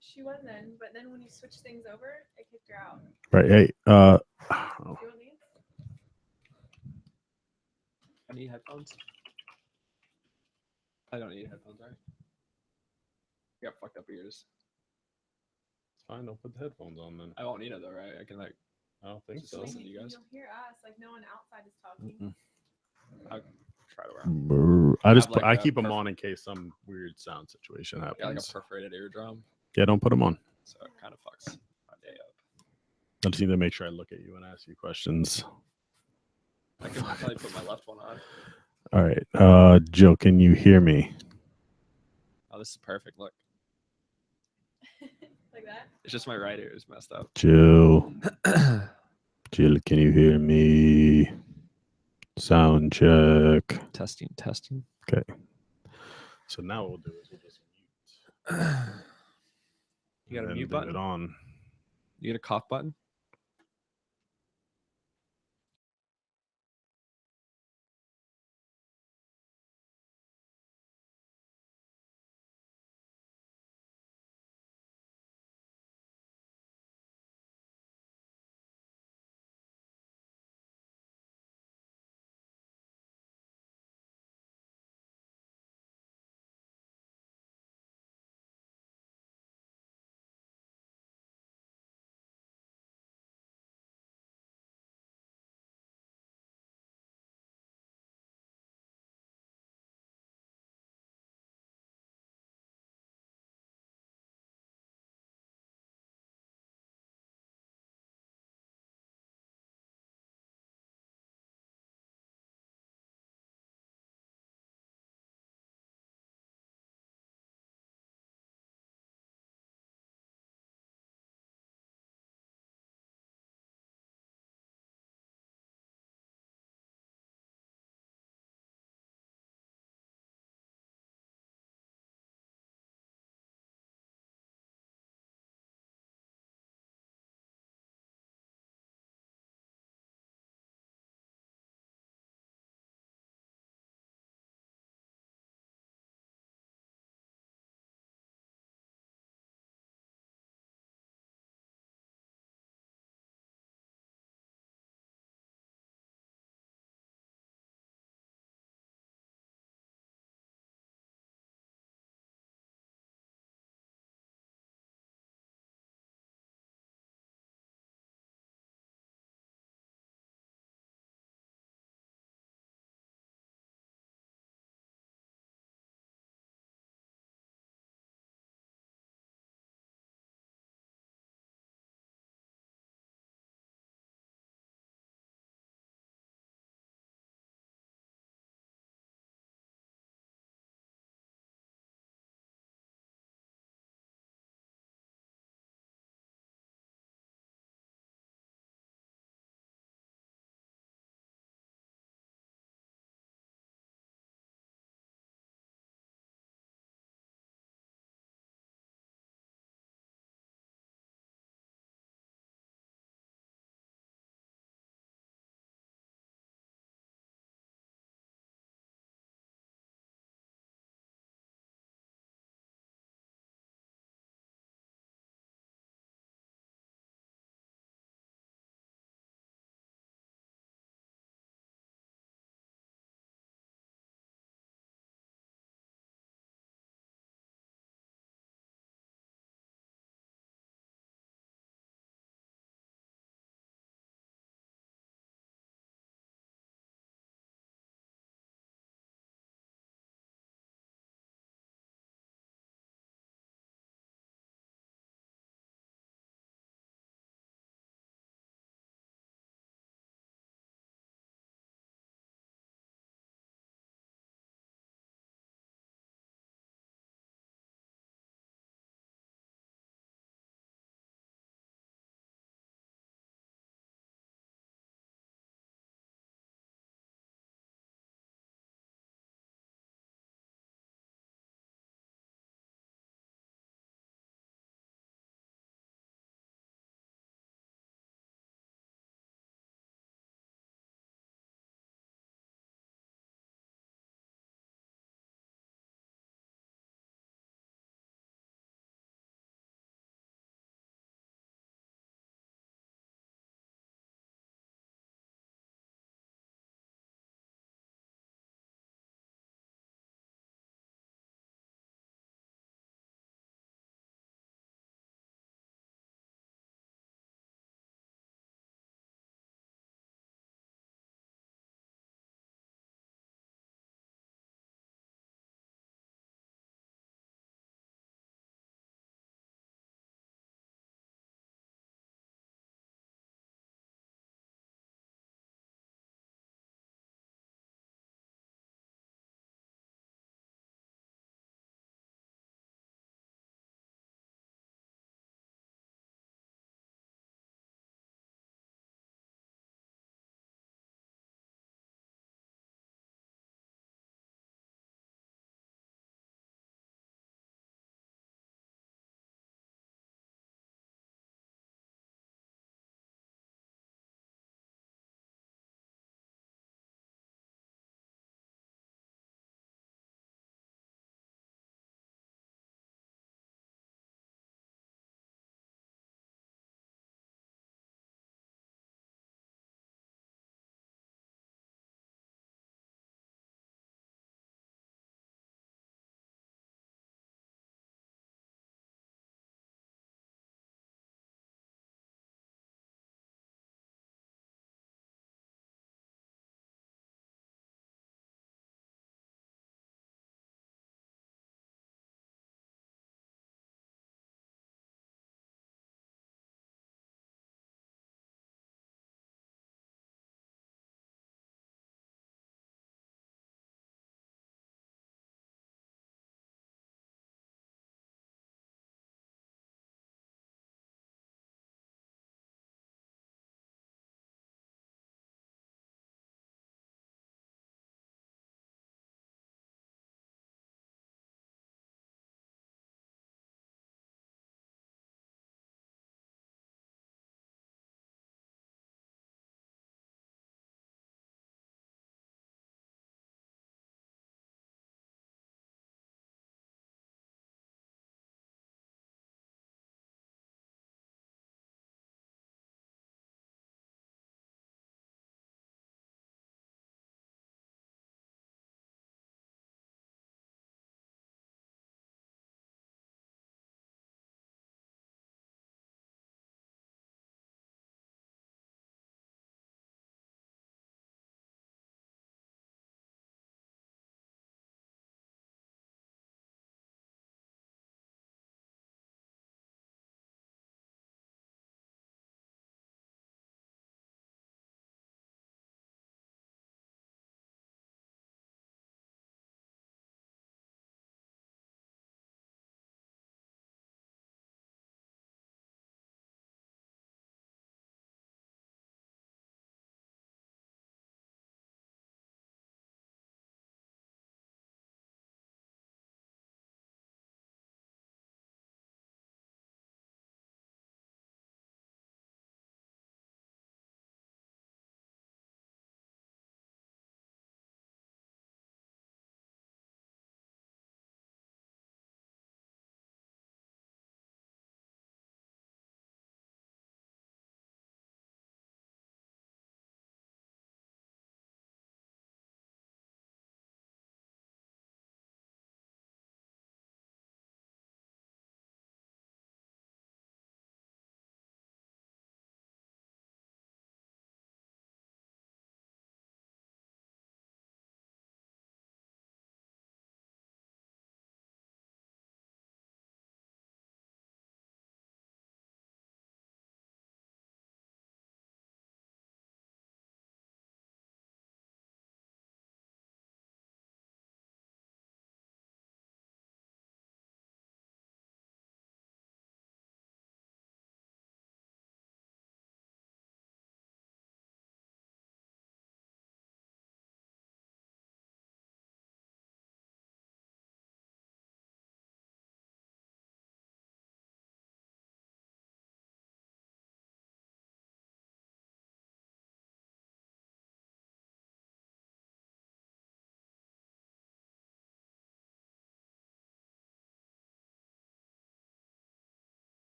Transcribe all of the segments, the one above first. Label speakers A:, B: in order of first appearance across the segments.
A: She was in, but then when you switch things over, it kicked her out.
B: Right. Hey.
A: Do you want these?
C: I need headphones. I don't need headphones, right? I got fucked up ears.
B: It's fine. Don't put the headphones on then.
C: I won't need it though, right? I can like.
B: I don't think
C: Just
B: so.
C: listen to you guys.
A: You'll hear us, like no one outside is talking.
C: I'll try to wear them.
B: I just
C: have, like,
B: I
C: a
B: keep them on in case some weird sound situation happens.
C: Got like a perforated eardrum,
B: Yeah, don't put them on.
C: so it kind of fucks my day up.
B: I just need to make sure I look at you and ask you questions.
C: I can probably put my left one on.
B: All right. Jill, can you hear me?
C: Oh, this is perfect. Look,
A: Like that?
C: it's just my right ear is messed up.
B: Jill. Jill, can you hear me? Sound check.
C: Testing.
B: Okay. So now what we'll do is we'll just mute.
C: You got a
B: and
C: mute
B: leave
C: button?
B: it on.
C: You get a cough button?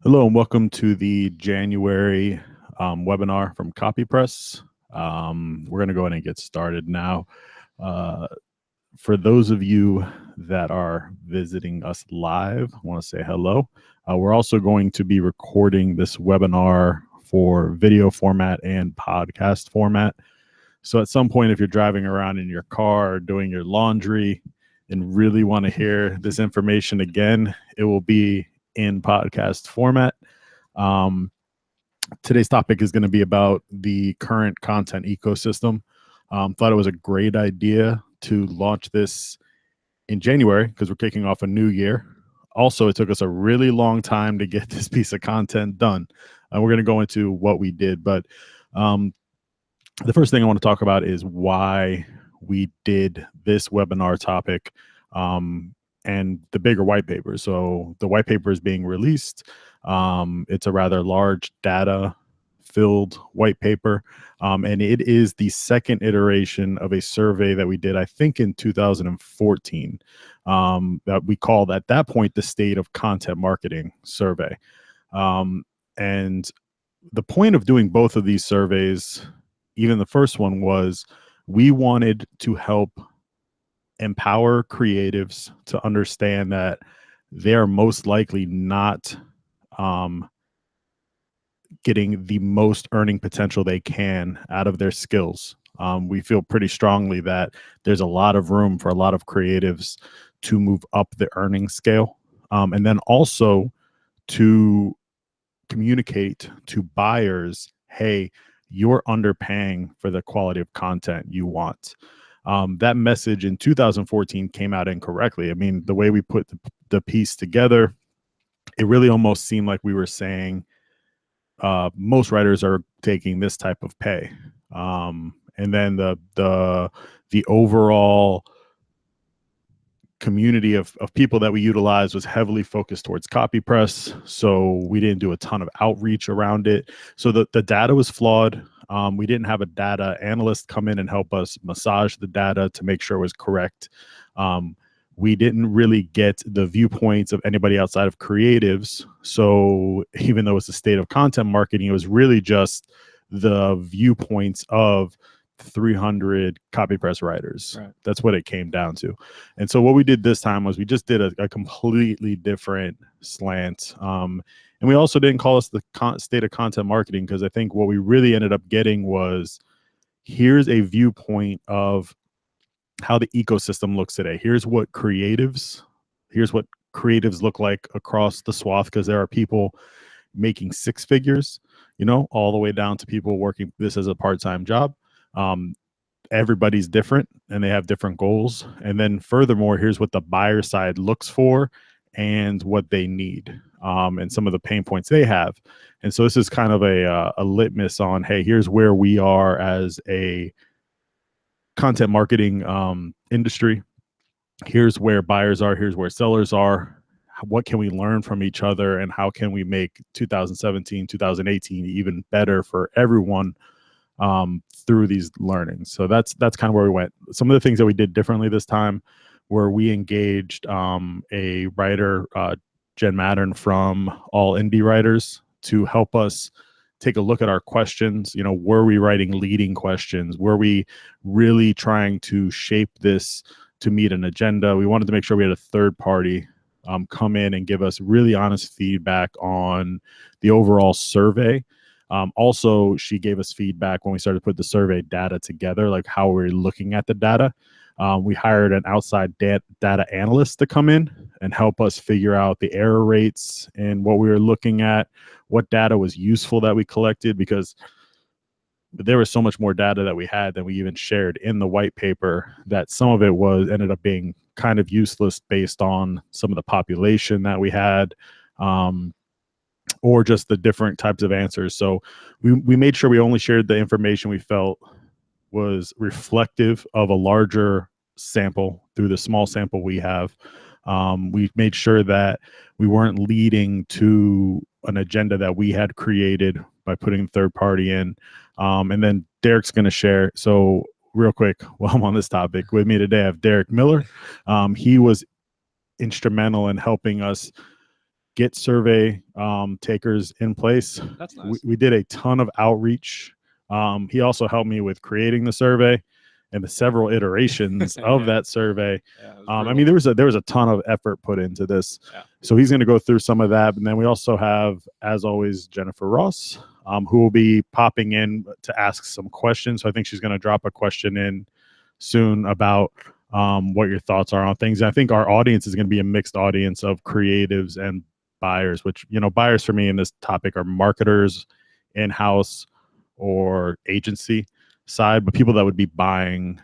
B: Hello and welcome to the January webinar from CopyPress. We're going to go ahead and get started now. For those of you that are visiting us live, I want to say hello. We're also going to be recording this webinar for video format and podcast format. So at some point, if you're driving around in your car or doing your laundry and really want to hear this information again, it will be in podcast format. Today's topic is going to be about the current content ecosystem. Thought it was a great idea to launch this in January because we're kicking off a new year. Also, it took us a really long time to get this piece of content done. We're going to go into what we did, but the first thing I want to talk about is why we did this webinar topic and the bigger white paper. So the white paper is being released. It's a rather large data-filled white paper, and it is the second iteration of a survey that we did, I think, in 2014, that we called at that point the State of Content Marketing Survey. And the point of doing both of these surveys, even the first one, was we wanted to help empower creatives to understand that they are most likely not getting the most earning potential they can out of their skills. We feel pretty strongly that there's a lot of room for a lot of creatives to move up the earning scale, and then also to communicate to buyers, hey, you're underpaying for the quality of content you want. That message in 2014 came out incorrectly. I mean, the way we put the piece together, it really almost seemed like we were saying most writers are taking this type of pay. And then the overall community of people that we utilized was heavily focused towards CopyPress, so we didn't do a ton of outreach around it. So the data was flawed. We didn't have a data analyst come in and help us massage the data to make sure it was correct. We didn't really get the viewpoints of anybody outside of creatives. So even though it's the state of content marketing, it was really just the viewpoints of 300 CopyPress writers. Right. That's what it came down to. And so what we did this time was we just did a completely different slant. And we also didn't call us the state of content marketing, because I think what we really ended up getting was, here's a viewpoint of how the ecosystem looks today. Here's what creatives look like across the swath, because there are people making six figures, you know, all the way down to people working this as a part-time job. Everybody's different and they have different goals. And then furthermore, here's what the buyer side looks for and what they need, and some of the pain points they have. And so this is kind of a litmus on, hey, here's where we are as a content marketing industry. Here's where buyers are, here's where sellers are. What can we learn from each other, and how can we make 2017, 2018 even better for everyone through these learnings? So that's kind of where we went. Some of the things that we did differently this time were we engaged a writer, Jen Mattern from All Indie Writers, to help us take a look at our questions. You know, were we writing leading questions? Were we really trying to shape this to meet an agenda? We wanted to make sure we had a third party come in and give us really honest feedback on the overall survey. Also, she gave us feedback when we started to put the survey data together, like how we're looking at the data. We hired an outside data analyst to come in and help us figure out the error rates and what we were looking at, what data was useful that we collected, because there was so much more data that we had than we even shared in the white paper, that some of it ended up being kind of useless based on some of the population that we had, or just the different types of answers. So we made sure we only shared the information we felt was reflective of a larger sample through the small sample we have. We made sure that we weren't leading to an agenda that we had created by putting third party in. And then Derek's going to share. So real quick, while I'm on this topic, with me today I have Derek Miller. He was instrumental in helping us get survey takers in place.
C: That's nice.
B: We did a ton of outreach. He also helped me with creating the survey and the several iterations of
C: Yeah.
B: that survey.
C: Yeah, it was
B: I
C: brutal.
B: mean, there was a ton of effort put into this.
C: Yeah.
B: So he's going to go through some of that. And then we also have, as always, Jennifer Ross, who will be popping in to ask some questions. So I think she's going to drop a question in soon about what your thoughts are on things. And I think our audience is going to be a mixed audience of creatives and buyers, which, you know, buyers for me in this topic are marketers, in-house or agency side, but people that would be buying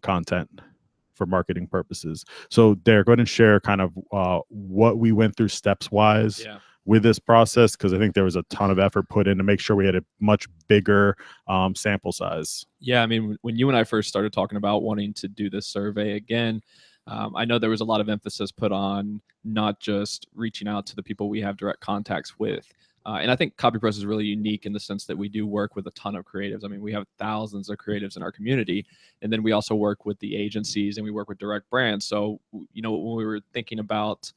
B: content for marketing purposes. So Derek, go ahead and share kind of what we went through steps wise with this process, because I think there was a ton of effort put in to make sure we had a much bigger sample size.
D: Yeah, I mean, when you and I first started talking about wanting to do this survey again, I know there was a lot of emphasis put on not just reaching out to the people we have direct contacts with. And I think CopyPress is really unique in the sense that we do work with a ton of creatives. I mean, we have thousands of creatives in our community, and then we also work with the agencies and we work with direct brands. So, you know, when we were thinking about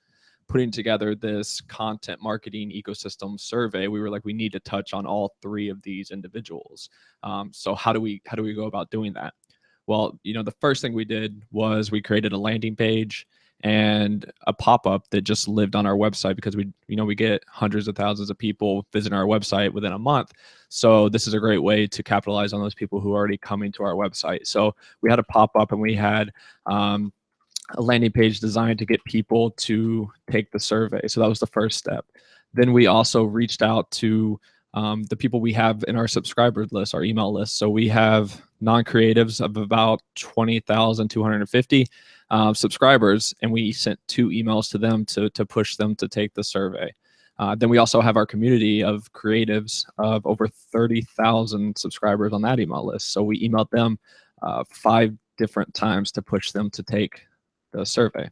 D: putting together this content marketing ecosystem survey, we were like, we need to touch on all three of these individuals. So how do we go about doing that? Well, you know, the first thing we did was we created a landing page and a pop-up that just lived on our website, because we get hundreds of thousands of people visiting our website within a month. So this is a great way to capitalize on those people who are already coming to our website. So we had a pop-up and we had a landing page designed to get people to take the survey. So that was the first step. Then we also reached out to the people we have in our subscriber list, our email list. So we have non-creatives of about 20,250 subscribers, and we sent 2 emails to them to push them to take the survey. Then we also have our community of creatives of over 30,000 subscribers on that email list. So we emailed them 5 different times to push them to take the survey.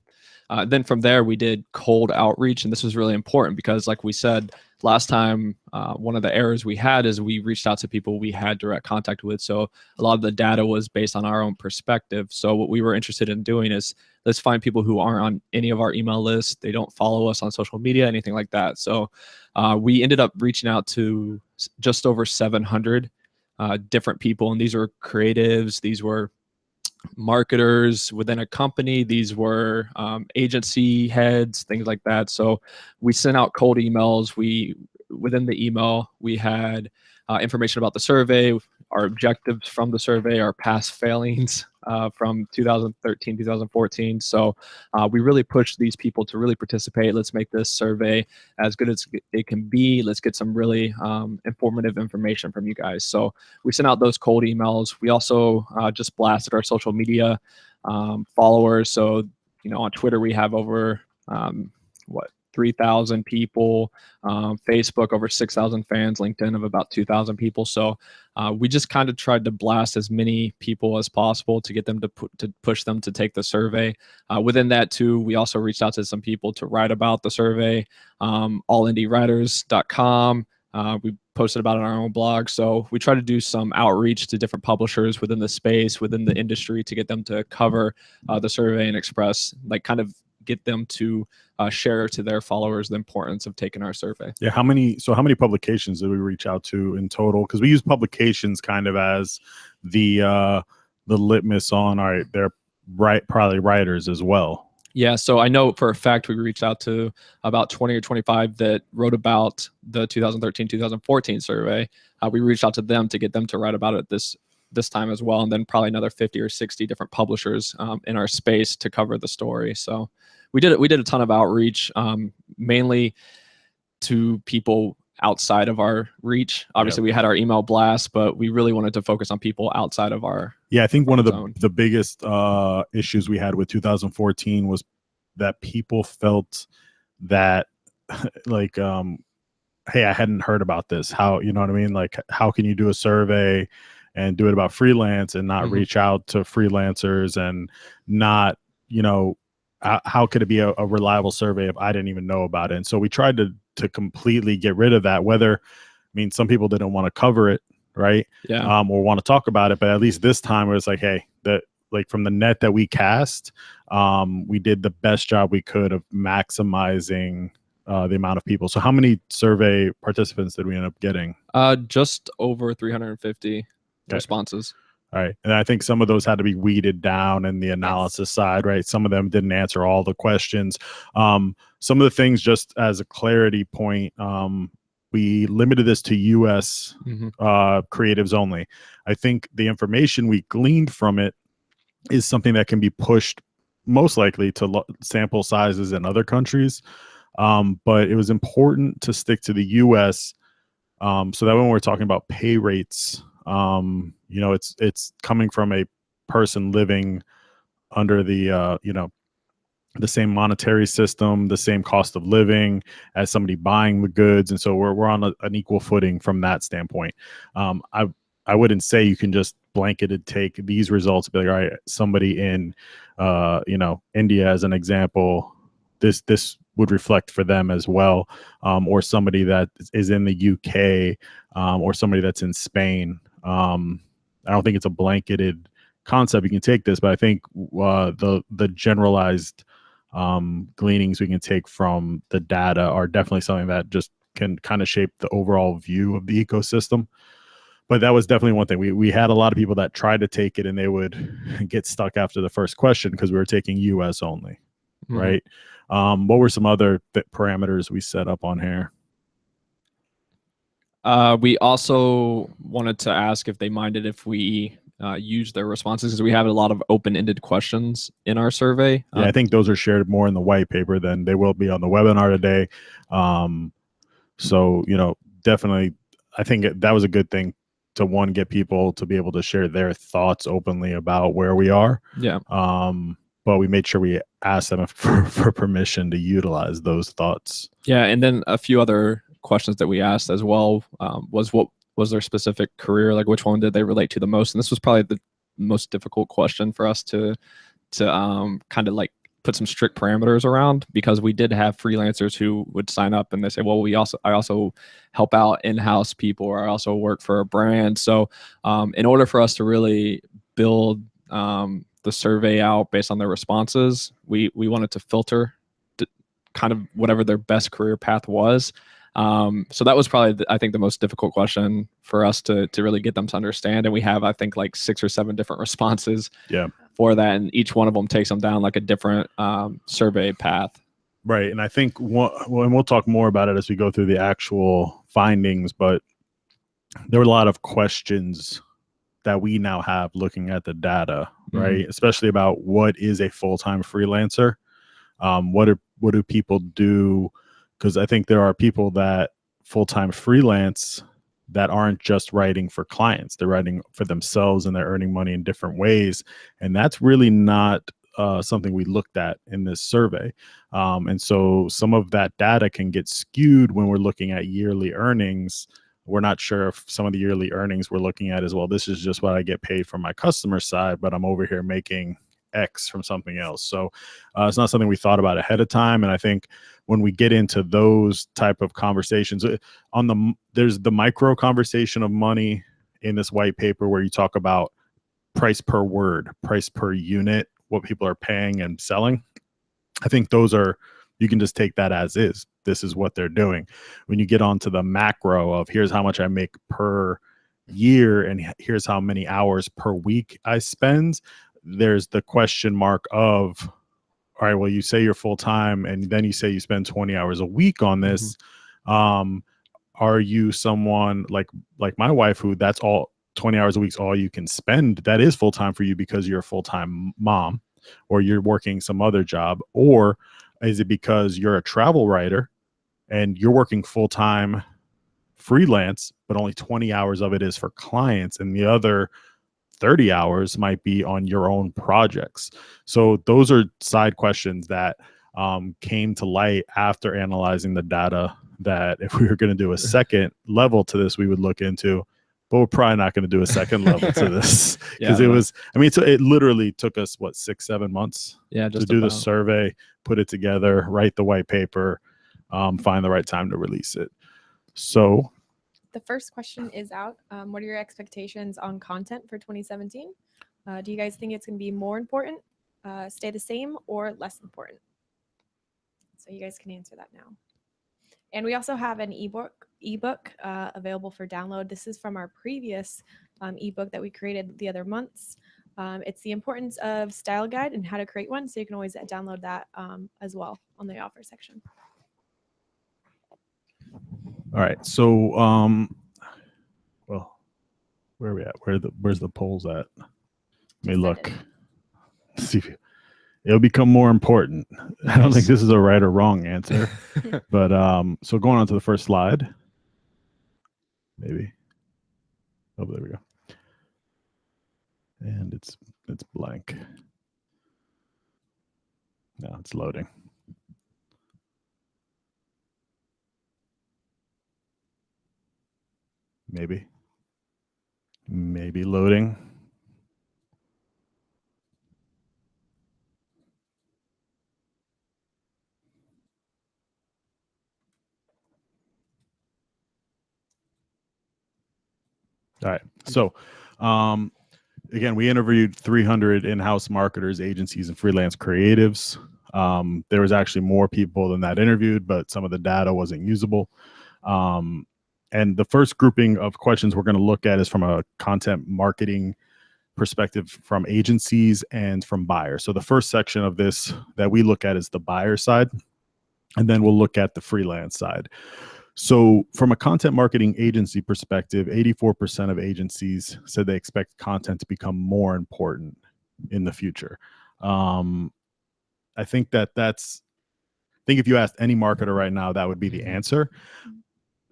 D: Then from there, we did cold outreach, and this was really important because, like we said last time, one of the errors we had is we reached out to people we had direct contact with. So a lot of the data was based on our own perspective. So what we were interested in doing is, let's find people who aren't on any of our email lists. They don't follow us on social media, anything like that. So we ended up reaching out to just over 700 different people, and these were creatives, these were marketers within a company, these were agency heads, things like that. So we sent out cold emails. Within the email, we had information about the survey, our objectives from the survey, our past failings from 2013, 2014. So we really pushed these people to really participate. Let's make this survey as good as it can be. Let's get some really informative information from you guys. So we sent out those cold emails. We also just blasted our social media followers. So, you know, on Twitter, we have over 3,000 people, Facebook over 6,000 fans, LinkedIn of about 2,000 people. So we just kind of tried to blast as many people as possible to get them to push them to take the survey. Within that too, we also reached out to some people to write about the survey, allindiewriters.com. We posted about it on our own blog. So we try to do some outreach to different publishers within the space, within the industry, to get them to cover the survey and express, like, kind of get them to share to their followers the importance of taking our survey.
B: Yeah, how many publications did we reach out to in total? Because we use publications kind of as the litmus on, all right, they're probably writers as well.
D: Yeah, so I know for a fact we reached out to about 20 or 25 that wrote about the 2013-2014 survey. We reached out to them to get them to write about it this time as well, and then probably another 50 or 60 different publishers in our space to cover the story. So we did a ton of outreach, mainly to people outside of our reach. Obviously, we had our email blast, but we really wanted to focus on people outside of our
B: I think one of
D: zone.
B: the biggest issues we had with 2014 was that people felt that like hey, I hadn't heard about this. How, you know what I mean? Like, how can you do a survey and do it about freelance and not reach out to freelancers, and not, you know, how could it be a reliable survey if I didn't even know about it? And so we tried to completely get rid of that. Whether, I mean, some people didn't want to cover it, right?
D: Yeah.
B: Or want to talk about it, but at least this time it was like, hey, like from the net that we cast, we did the best job we could of maximizing the amount of people. So how many survey participants did we end up getting?
D: Just over 350 responses.
B: All right. And I think some of those had to be weeded down in the analysis side, right? Some of them didn't answer all the questions. Some of the things, just as a clarity point, we limited this to US creatives only. I think the information we gleaned from it is something that can be pushed most likely to sample sizes in other countries. But it was important to stick to the US so that when we're talking about pay rates, you know, it's coming from a person living under the you know, the same monetary system, the same cost of living as somebody buying the goods, and so we're on an equal footing from that standpoint. I wouldn't say you can just blanketed take these results and be like, all right, somebody in you know, India as an example, this would reflect for them as well, or somebody that is in the UK, or somebody that's in Spain. I don't think it's a blanketed concept. You can take this, but I think the generalized gleanings we can take from the data are definitely something that just can kind of shape the overall view of the ecosystem. But that was definitely one thing. We had a lot of people that tried to take it and they would get stuck after the first question because we were taking US only, right? What were some other parameters we set up on here?
D: We also wanted to ask if they minded if we use their responses, because we have a lot of open-ended questions in our survey.
B: Yeah, I think those are shared more in the white paper than they will be on the webinar today. So, you know, definitely, I think that was a good thing to, one, get people to be able to share their thoughts openly about where we are.
D: Yeah.
B: But we made sure we asked them for permission to utilize those thoughts.
D: Yeah, and then a few other questions that we asked as well was, what was their specific career, like which one did they relate to the most? And this was probably the most difficult question for us to kind of like put some strict parameters around, because we did have freelancers who would sign up and they say, well, I also help out in-house people, or I also work for a brand. So in order for us to really build the survey out based on their responses, we wanted to filter kind of whatever their best career path was. So that was probably, I think, the most difficult question for us to really get them to understand. And we have, I think, like 6 or 7 different responses for that. And each one of them takes them down like a different survey path.
B: Right. And I think, and we'll talk more about it as we go through the actual findings, but there were a lot of questions that we now have looking at the data, right? Especially about what is a full-time freelancer. What do people do? Because I think there are people that full-time freelance that aren't just writing for clients. They're writing for themselves and they're earning money in different ways. And that's really not something we looked at in this survey. And so some of that data can get skewed when we're looking at yearly earnings. We're not sure if some of the yearly earnings we're looking at as well, this is just what I get paid from my customer side, but I'm over here making X from something else. So it's not something we thought about ahead of time. And I think when we get into those type of conversations, there's the micro conversation of money in this white paper where you talk about price per word, price per unit, what people are paying and selling. I think those are, you can just take that as is. This is what they're doing. When you get onto the macro of here's how much I make per year and here's how many hours per week I spend, there's the question mark of, all right, well, you say you're full time and then you say you spend 20 hours a week on this. Are you someone like my wife, who that's all 20 hours a week is all you can spend? That is full time for you because you're a full time mom, or you're working some other job? Or is it because you're a travel writer and you're working full time freelance, but only 20 hours of it is for clients and the other 30 hours might be on your own projects? So those are side questions that came to light after analyzing the data, that if we were going to do a second level to this, we would look into, but we're probably not going to do a second level to this because it was, I mean, it literally took us, what, 6-7 months to do the survey, put it together, write the white paper, find the right time to release it. So
A: the first question is out. What are your expectations on content for 2017? Do you guys think it's going to be more important, stay the same, or less important? So you guys can answer that now. And we also have an ebook available for download. This is from our previous ebook that we created the other months. It's the importance of style guide and how to create one. So you can always download that as well on the offer section.
B: All right. So, well, where are we at? Where's the polls at? Let me
A: Just
B: look.
A: send
B: See if it'll become more important. I don't think this is a right or wrong answer, but so going on to the first slide, maybe. Oh, there we go. And it's blank. No, it's loading. Maybe loading. All right. So, again, we interviewed 300 in-house marketers, agencies, and freelance creatives. There was actually more people than that interviewed, but some of the data wasn't usable. And the first grouping of questions we're going to look at is from a content marketing perspective from agencies and from buyers. So the first section of this that we look at is the buyer side, and then we'll look at the freelance side. So from a content marketing agency perspective, 84% of agencies said they expect content to become more important in the future. I think that's, I think if you asked any marketer right now, that would be the answer.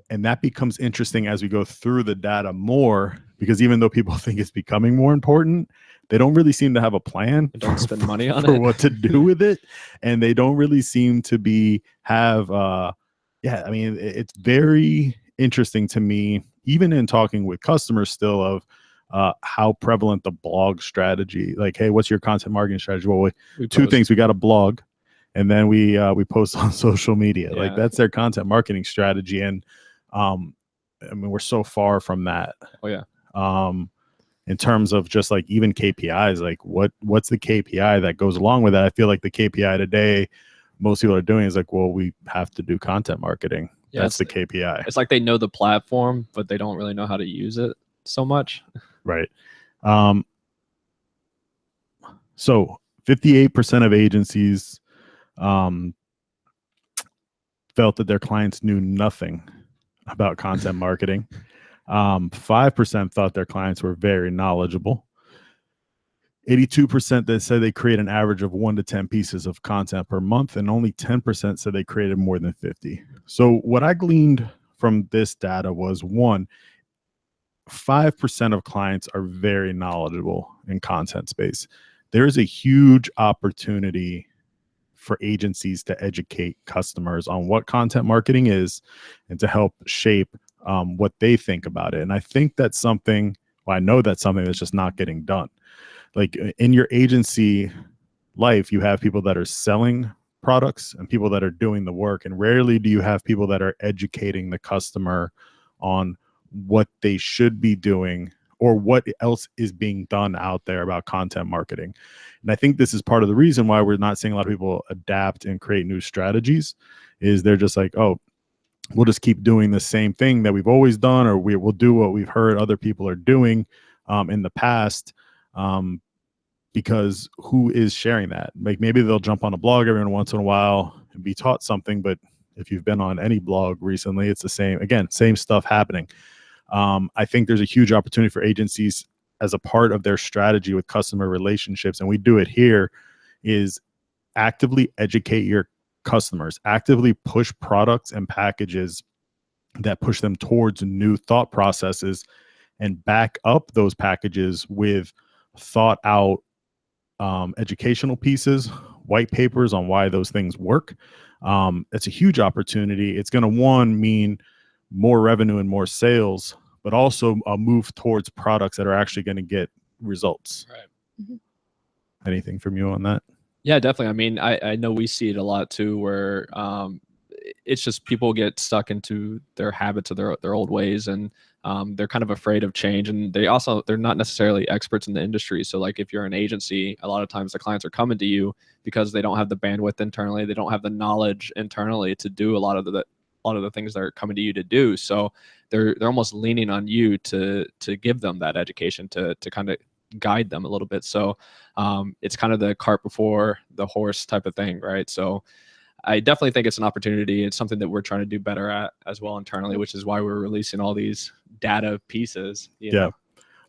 B: And that becomes interesting as we go through the data more, because even though people think it's becoming more important, they don't really seem to have a plan.
D: They don't spend money on
B: for
D: it.
B: what to do with it. And they don't really seem to have, yeah, I mean, it's very interesting to me, even in talking with customers still, of how prevalent the blog strategy, like, hey, what's your content marketing strategy? Well, two things. We got a blog, and then we post on social media.
D: Yeah.
B: Like, that's their content marketing strategy. And I mean, we're so far from that.
D: Oh yeah.
B: In terms of just like even KPIs, like what's the KPI that goes along with that? I feel like the KPI today, most people are doing is like, well, we have to do content marketing.
D: Yeah,
B: that's the KPI.
D: It's like they know the platform, but they don't really know how to use it so much.
B: Right. So 58% of agencies felt that their clients knew nothing about content marketing. 5% thought their clients were very knowledgeable. 82% that said they create an average of 1 to 10 pieces of content per month, and only 10% said they created more than 50. So what I gleaned from this data was, 1, 5% of clients are very knowledgeable in content space. There is a huge opportunity for agencies to educate customers on what content marketing is and to help shape what they think about it. And I think that's something, well, I know that's something that's just not getting done. Like in your agency life, you have people that are selling products and people that are doing the work. And rarely do you have people that are educating the customer on what they should be doing or what else is being done out there about content marketing. And I think this is part of the reason why we're not seeing a lot of people adapt and create new strategies, is they're just like, oh, we'll just keep doing the same thing that we've always done, or we'll do what we've heard other people are doing in the past. Because who is sharing that? Like maybe they'll jump on a blog every once in a while and be taught something, but if you've been on any blog recently, it's the same, again, same stuff happening. I think there's a huge opportunity for agencies as a part of their strategy with customer relationships, and we do it here, is actively educate your customers, actively push products and packages that push them towards new thought processes, and back up those packages with thought out educational pieces, white papers on why those things work. It's a huge opportunity. It's going to, mean more revenue and more sales, but also a move towards products that are actually going to get results.
D: Right.
A: Mm-hmm.
B: Anything from you on that?
D: Yeah, definitely. I mean, I know we see it a lot too, where it's just people get stuck into their habits of their old ways, and they're kind of afraid of change, and they're not necessarily experts in the industry. So like if you're an agency, a lot of times the clients are coming to you because they don't have the bandwidth internally, they don't have the knowledge internally to do a lot of a lot of the things they're coming to you to do. So they're almost leaning on you to give them that education, to kind of guide them a little bit. So it's kind of the cart before the horse type of thing, right? So I definitely think it's an opportunity. It's something that we're trying to do better at as well internally, which is why we're releasing all these data pieces. You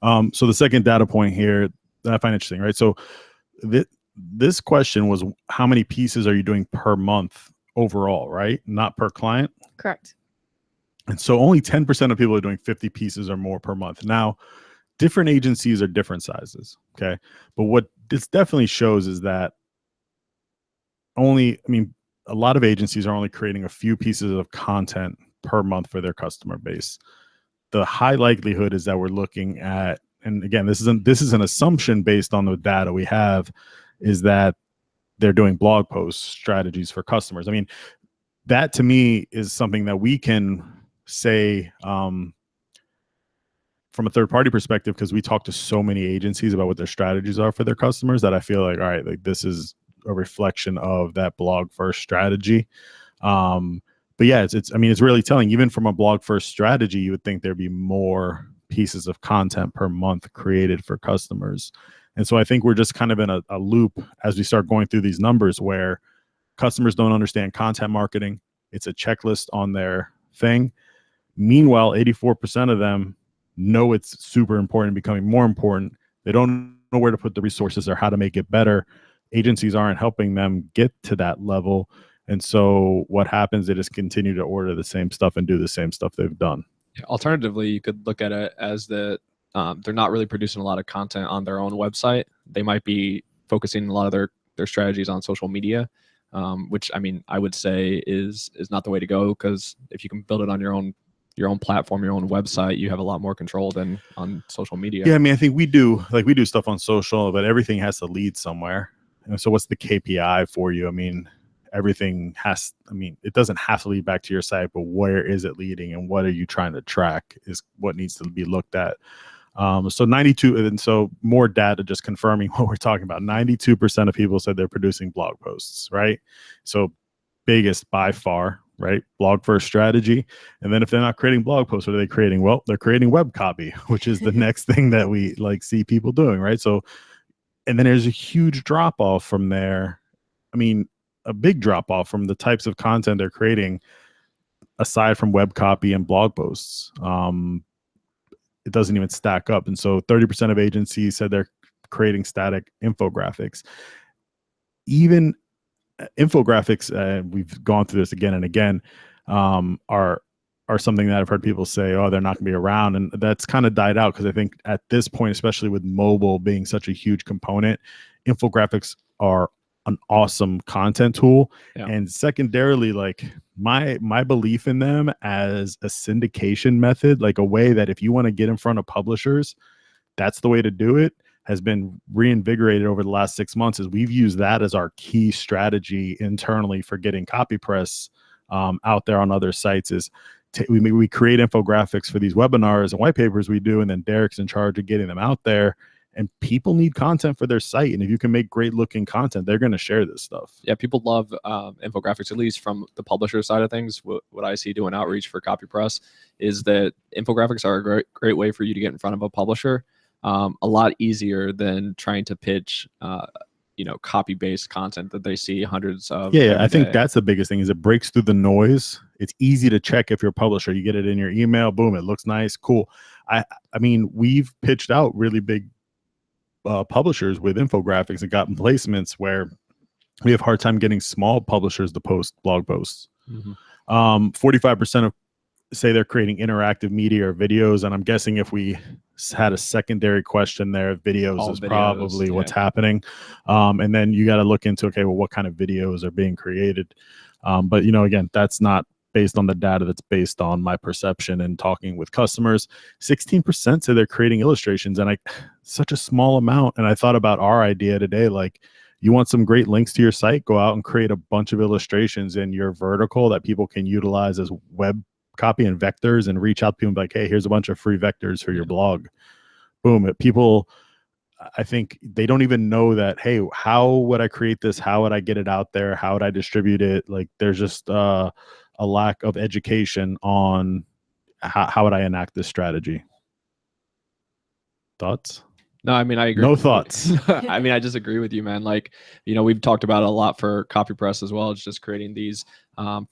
D: know?
B: So the second data point here that I find interesting, right? So this question was, how many pieces are you doing per month overall, right? Not per client.
A: Correct.
B: And so only 10% of people are doing 50 pieces or more per month. Now, different agencies are different sizes. Okay. But what this definitely shows is that a lot of agencies are only creating a few pieces of content per month for their customer base. The high likelihood is that we're looking at, and again, this is an assumption based on the data we have, is that they're doing blog post strategies for customers. I mean, that to me is something that we can say from a third party perspective, because we talk to so many agencies about what their strategies are for their customers, that I feel like, all right, like this is a reflection of that blog first strategy. But yeah, it's really telling. Even from a blog first strategy, you would think there'd be more pieces of content per month created for customers. And so I think we're just kind of in a loop as we start going through these numbers where customers don't understand content marketing. It's a checklist on their thing. Meanwhile, 84% of them know it's super important, becoming more important. They don't know where to put the resources or how to make it better. Agencies aren't helping them get to that level. And so what happens, they just continue to order the same stuff and do the same stuff they've done.
D: Alternatively, you could look at it as that they're not really producing a lot of content on their own website. They might be focusing a lot of their strategies on social media, which I mean, I would say is not the way to go, because if you can build it on your own platform, your own website, you have a lot more control than on social media.
B: Yeah, I mean, I think we do stuff on social, but everything has to lead somewhere. And so what's the KPI for you? I mean, it doesn't have to lead back to your site, but where is it leading and what are you trying to track is what needs to be looked at. So 92, and so more data just confirming what we're talking about. 92% of people said they're producing blog posts, right? So biggest by far, right? Blog first strategy. And then if they're not creating blog posts, what are they creating? Well, they're creating web copy, which is the next thing that we see people doing, right? So, and then there's a huge drop off from there. I mean, a big drop off from the types of content they're creating aside from web copy and blog posts. It doesn't even stack up. And so 30% of agencies said they're creating static infographics. Even infographics, we've gone through this again and again, are something that I've heard people say, oh, they're not going to be around. And that's kind of died out, because I think at this point, especially with mobile being such a huge component, infographics are an awesome content tool. Yeah. And secondarily, like my belief in them as a syndication method, like a way that if you want to get in front of publishers, that's the way to do it, has been reinvigorated over the last 6 months. Is we've used that as our key strategy internally for getting CopyPress out there on other sites. Is we create infographics for these webinars and white papers we do, and then Derek's in charge of getting them out there. And people need content for their site, and if you can make great looking content, they're going to share this stuff.
D: Yeah, people love infographics, at least from the publisher side of things. What I see doing outreach for CopyPress is that infographics are a great way for you to get in front of a publisher. A lot easier than trying to pitch copy-based content that they see hundreds of.
B: Yeah, I think that's the biggest thing, is it breaks through the noise. It's easy to check if you're a publisher. You get it in your email, boom, it looks nice, cool. I mean, we've pitched out really big publishers with infographics and gotten placements where we have a hard time getting small publishers to post blog posts. 45% of say they're creating interactive media or videos, and I'm guessing if we had a secondary question there, videos is probably what's happening. And then you got to look into, okay, well, what kind of videos are being created? But again, that's not based on the data, that's based on my perception and talking with customers. 16% say they're creating illustrations, and such a small amount. And I thought about our idea today, like, you want some great links to your site, go out and create a bunch of illustrations in your vertical that people can utilize as web copy and vectors, and reach out to people and be like, hey, here's a bunch of free vectors for your blog. Boom. People, I think they don't even know that, hey, how would I create this? How would I get it out there? How would I distribute it? Like, there's just a a lack of education on how would I enact this strategy. Thoughts?
D: No, I mean, I agree.
B: No thoughts.
D: I mean, I just agree with you, man. Like, we've talked about it a lot for CopyPress as well. It's just creating these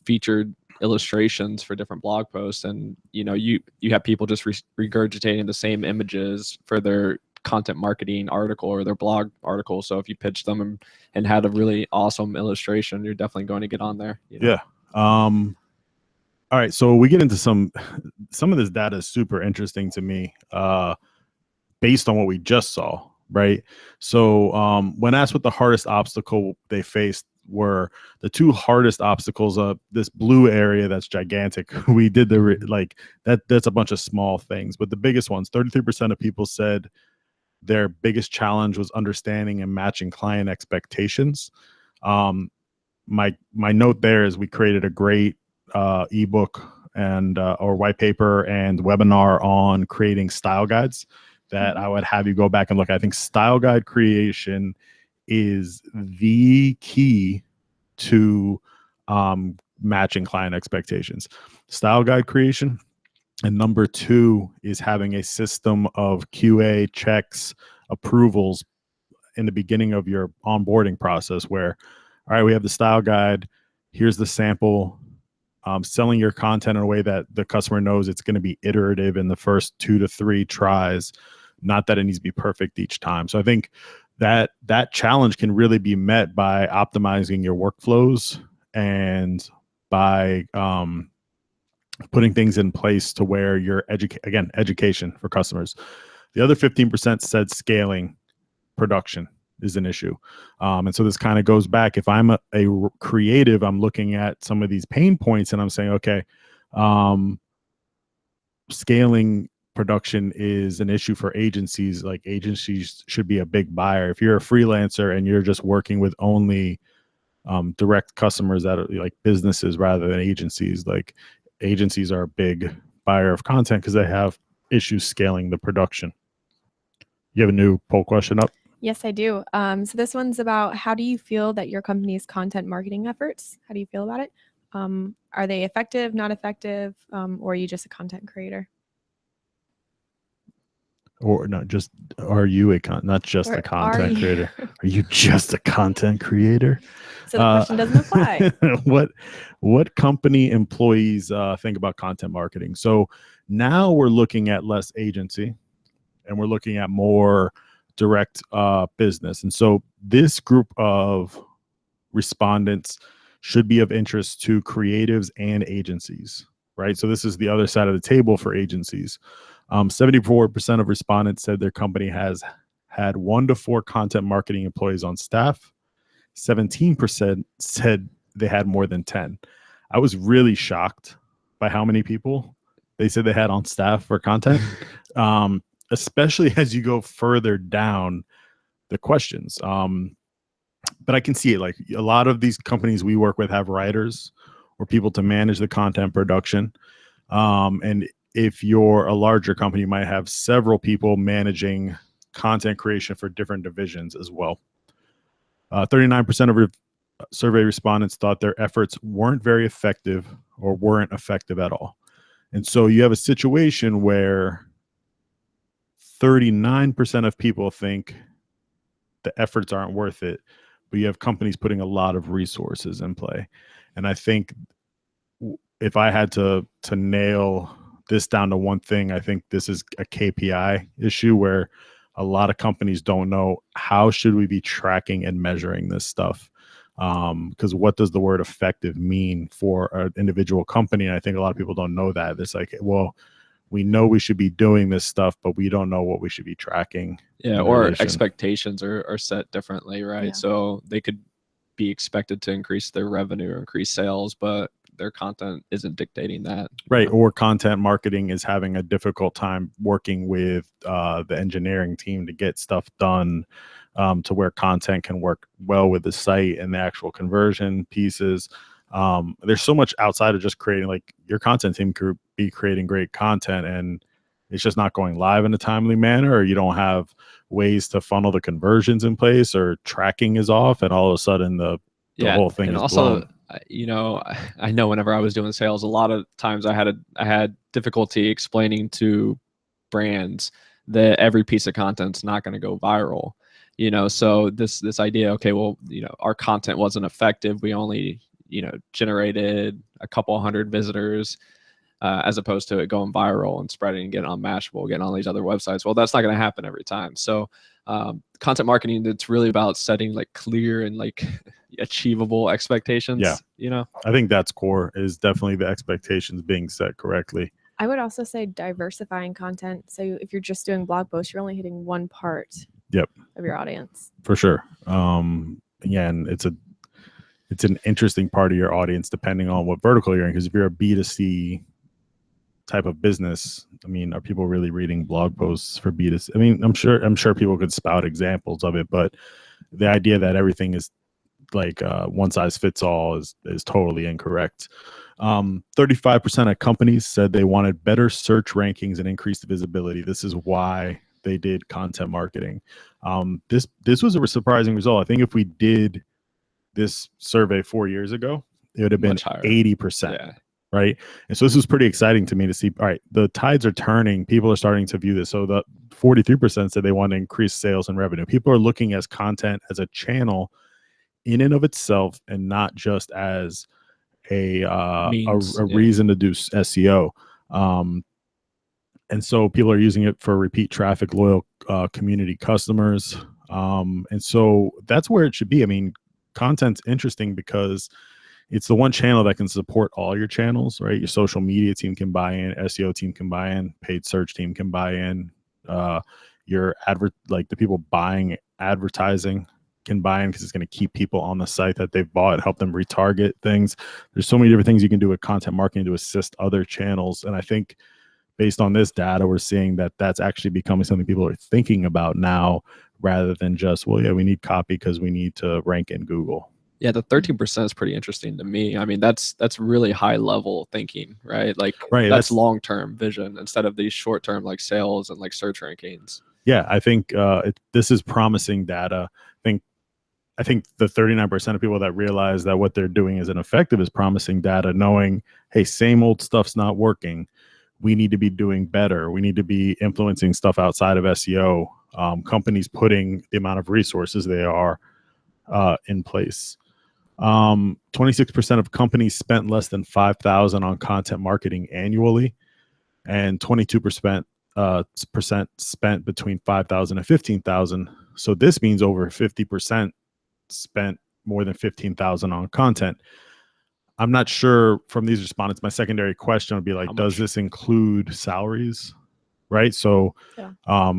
D: featured illustrations for different blog posts. And, you have people just regurgitating the same images for their content marketing article or their blog article. So if you pitch them and had a really awesome illustration, you're definitely going to get on there.
B: Yeah. All right. So we get into some of this data is super interesting to me. Based on what we just saw, right? So when asked what the hardest obstacle they faced were, the two hardest obstacles of this blue area that's gigantic. We did that's a bunch of small things, but the biggest ones, 33% of people said their biggest challenge was understanding and matching client expectations. My note there is we created a great ebook and or white paper and webinar on creating style guides that I would have you go back and look. I think style guide creation is the key to matching client expectations. Style guide creation. And number two is having a system of QA checks, approvals in the beginning of your onboarding process where, all right, we have the style guide. Here's the sample. Selling your content in a way that the customer knows it's going to be iterative in the first 2 to 3 tries. Not that it needs to be perfect each time. So I think that challenge can really be met by optimizing your workflows and by putting things in place to where you're education for customers. The other 15% said scaling production is an issue. And so this kind of goes back. If I'm a creative, I'm looking at some of these pain points and I'm saying, okay, scaling production is an issue for agencies. Like agencies should be a big buyer. If you're a freelancer and you're just working with only direct customers that are like businesses rather than agencies, like agencies are a big buyer of content because they have issues scaling the production. You have a new poll question up?
A: Yes, I do. So this one's about how do you feel that your company's content marketing efforts, how do you feel about it? Are they effective, not effective, or are you just a content creator?
B: Or not just, are you not just a content creator? Are you just a content creator?
A: So the question doesn't apply.
B: What company employees think about content marketing? So now we're looking at less agency and we're looking at more direct business. And so this group of respondents should be of interest to creatives and agencies, right? So this is the other side of the table for agencies. 74% of respondents said their company has had 1 to 4 content marketing employees on staff. 17% said they had more than 10. I was really shocked by how many people they said they had on staff for content, especially as you go further down the questions. But I can see it. Like a lot of these companies we work with have writers or people to manage the content production. And if you're a larger company, you might have several people managing content creation for different divisions as well. 39% of survey respondents thought their efforts weren't very effective or weren't effective at all. And so you have a situation where 39% of people think the efforts aren't worth it, but you have companies putting a lot of resources in play. And I think if I had to nail this down to one thing, I think this is a KPI issue where a lot of companies don't know how should we be tracking and measuring this stuff. Because what does the word effective mean for an individual company? And I think a lot of people don't know that. It's like, well, we know we should be doing this stuff, but we don't know what we should be tracking.
D: Yeah, or expectations are set differently, right? Yeah. So they could be expected to increase their revenue or increase sales, but their content isn't dictating that.
B: Right. Or content marketing is having a difficult time working with the engineering team to get stuff done to where content can work well with the site and the actual conversion pieces. There's so much outside of just creating, like your content team could be creating great content and it's just not going live in a timely manner, or you don't have ways to funnel the conversions in place, or tracking is off and all of a sudden the whole thing is
D: also
B: blown.
D: I know whenever I was doing sales, a lot of times I had difficulty explaining to brands that every piece of content's not going to go viral. So this idea, okay, well, our content wasn't effective. We only, generated a couple hundred visitors, as opposed to it going viral and spreading and getting on Mashable, getting on these other websites. Well, that's not going to happen every time. So content marketing, it's really about setting like clear and like achievable expectations.
B: Yeah. I think that's core, is definitely the expectations being set correctly.
A: I would also say diversifying content. So if you're just doing blog posts, you're only hitting one part of your audience.
B: For sure. Yeah, and it's an interesting part of your audience depending on what vertical you're in, because if you're a B2C type of business, I mean, are people really reading blog posts for B2C? I mean, I'm sure people could spout examples of it, but the idea that everything is like one size fits all is totally incorrect. 35% of companies said they wanted better search rankings and increased visibility. This is why they did content marketing. This was a surprising result. I think if we did this survey 4 years ago, it would have been 80%.
D: Yeah.
B: Right. And so this was pretty exciting to me to see, all right, the tides are turning. People are starting to view this. So the 43% said they want to increase sales and revenue. People are looking as content as a channel in and of itself, and not just as a reason to do SEO. And so people are using it for repeat traffic, loyal community customers. And so that's where it should be. I mean, content's interesting because it's the one channel that can support all your channels, right? Your social media team can buy in, SEO team can buy in, paid search team can buy in, your the people buying advertising can buy in, because it's going to keep people on the site that they've bought, help them retarget things. There's so many different things you can do with content marketing to assist other channels. And I think based on this data, we're seeing that that's actually becoming something people are thinking about now, rather than just, well, yeah, we need copy because we need to rank in Google.
D: Yeah, the 13% is pretty interesting to me. I mean, that's really high level thinking, right? Like, that's long-term vision instead of these short-term like sales and like search rankings.
B: Yeah, I think this is promising data. I think the 39% of people that realize that what they're doing isn't effective is promising data, knowing, hey, same old stuff's not working. We need to be doing better. We need to be influencing stuff outside of SEO. Companies putting the amount of resources they are in place. 26% of companies spent less than $5,000 on content marketing annually, and 22% spent between $5,000 and $15,000. So this means over 50% spent more than $15,000 on content. I'm not sure from these respondents. My secondary question would be like, does this include salaries? Right. So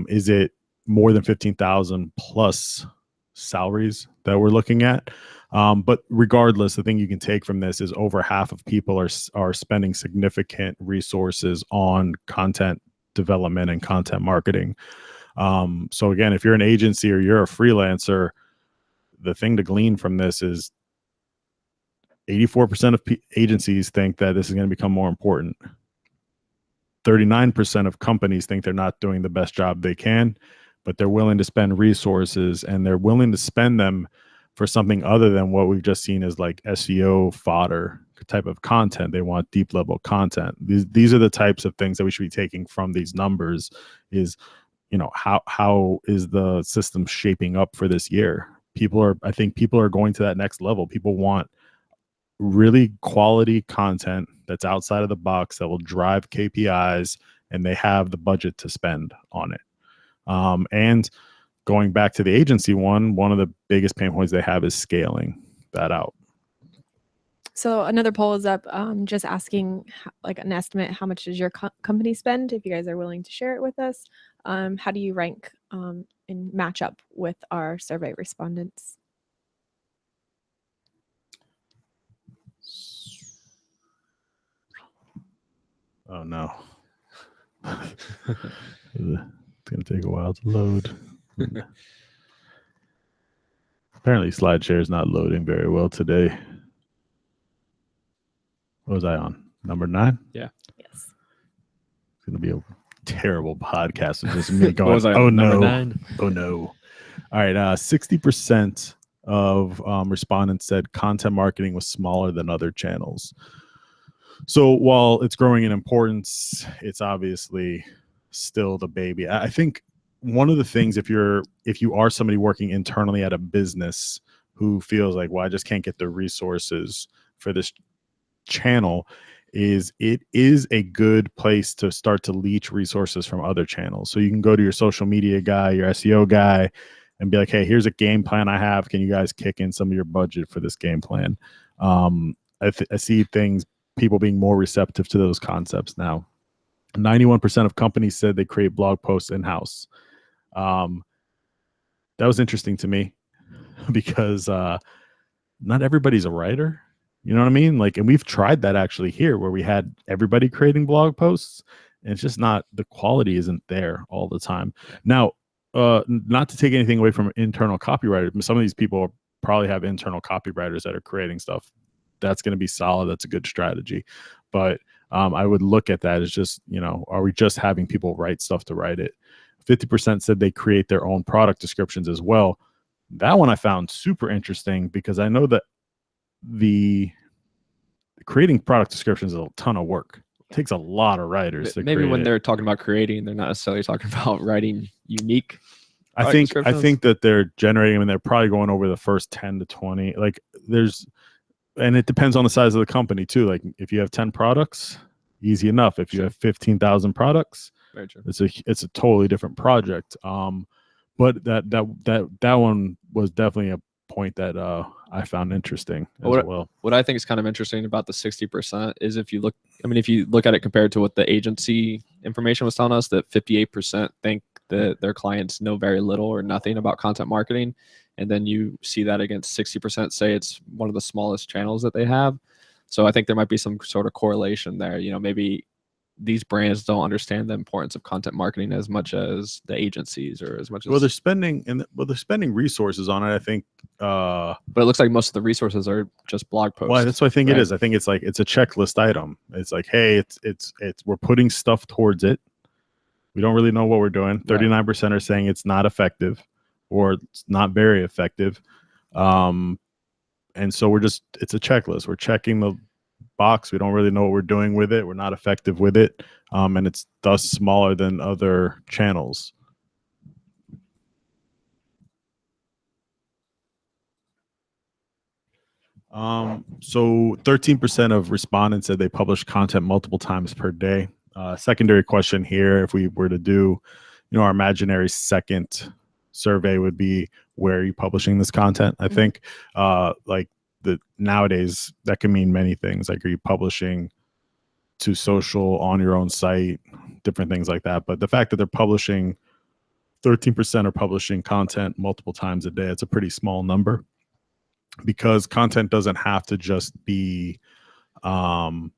B: is it more than 15,000 plus salaries that we're looking at? But regardless, the thing you can take from this is over half of people are spending significant resources on content development and content marketing. So again, if you're an agency or you're a freelancer, the thing to glean from this is 84% of agencies think that this is going to become more important. 39% of companies think they're not doing the best job they can, but they're willing to spend resources, and they're willing to spend them for something other than what we've just seen as like SEO fodder type of content. They want deep level content. These are the types of things that we should be taking from these numbers. Is, how is the system shaping up for this year? I think people are going to that next level. People want really quality content that's outside of the box, that will drive KPIs, and they have the budget to spend on it. And going back to the agency one of the biggest pain points they have is scaling that out.
A: So another poll is up, just asking like an estimate, how much does your company spend? If you guys are willing to share it with us, how do you rank and match up with our survey respondents?
B: Oh no. It's gonna take a while to load. Apparently SlideShare is not loading very well today. What was I on? Number 9?
D: Yeah.
A: Yes.
B: It's gonna be a terrible podcast with just me going,
D: What was I on?
B: oh
D: Number
B: no.
D: 9?
B: Oh no. All right, 60% of respondents said content marketing was smaller than other channels. So while it's growing in importance, it's obviously still the baby. I think one of the things, if you are somebody working internally at a business who feels like, well, I just can't get the resources for this channel, is it is a good place to start to leech resources from other channels. So you can go to your social media guy, your SEO guy, and be like, hey, here's a game plan I have. Can you guys kick in some of your budget for this game plan? I see people being more receptive to those concepts now. 91% of companies said they create blog posts in-house. That was interesting to me because not everybody's a writer. You know what I mean? Like, and we've tried that actually here where we had everybody creating blog posts, and it's just not, the quality isn't there all the time. Now, not to take anything away from internal copywriters, some of these people probably have internal copywriters that are creating stuff. That's going to be solid. That's a good strategy. But I would look at that as just, are we just having people write stuff to write it? 50% said they create their own product descriptions as well. That one I found super interesting because I know that the creating product descriptions is a ton of work. It takes a lot of writers to
D: maybe
B: create
D: when
B: it.
D: they're talking about creating, they're not necessarily talking about writing unique.
B: I think that they're generating, and they're probably going over the first 10 to 20. Like and it depends on the size of the company too. Like if you have 10 products, easy enough. If you have 15,000 products,
D: very true.
B: It's a totally different project. But that one was definitely a point that I found interesting as well.
D: What I think is kind of interesting about the 60% is if you look at it compared to what the agency information was telling us, that 58% think that their clients know very little or nothing about content marketing. And then you see that against 60% say it's one of the smallest channels that they have. So I think there might be some sort of correlation there. Maybe these brands don't understand the importance of content marketing as much as the agencies, or as much as
B: they're spending resources on it, I think.
D: But it looks like most of the resources are just blog posts.
B: Well, that's what I think, right? It is. I think it's like it's a checklist item. It's like, hey, it's we're putting stuff towards it. We don't really know what we're doing. 39% are saying it's not effective or it's not very effective. And so it's a checklist. We're checking the box. We don't really know what we're doing with it. We're not effective with it. And it's thus smaller than other channels. So 13% of respondents said they publish content multiple times per day. Secondary question here, if we were to do, our imaginary second survey would be, where are you publishing this content? I think nowadays that can mean many things. Like, are you publishing to social, on your own site, different things like that. But the fact that they're publishing, 13% are publishing content multiple times a day, it's a pretty small number, because content doesn't have to just be blog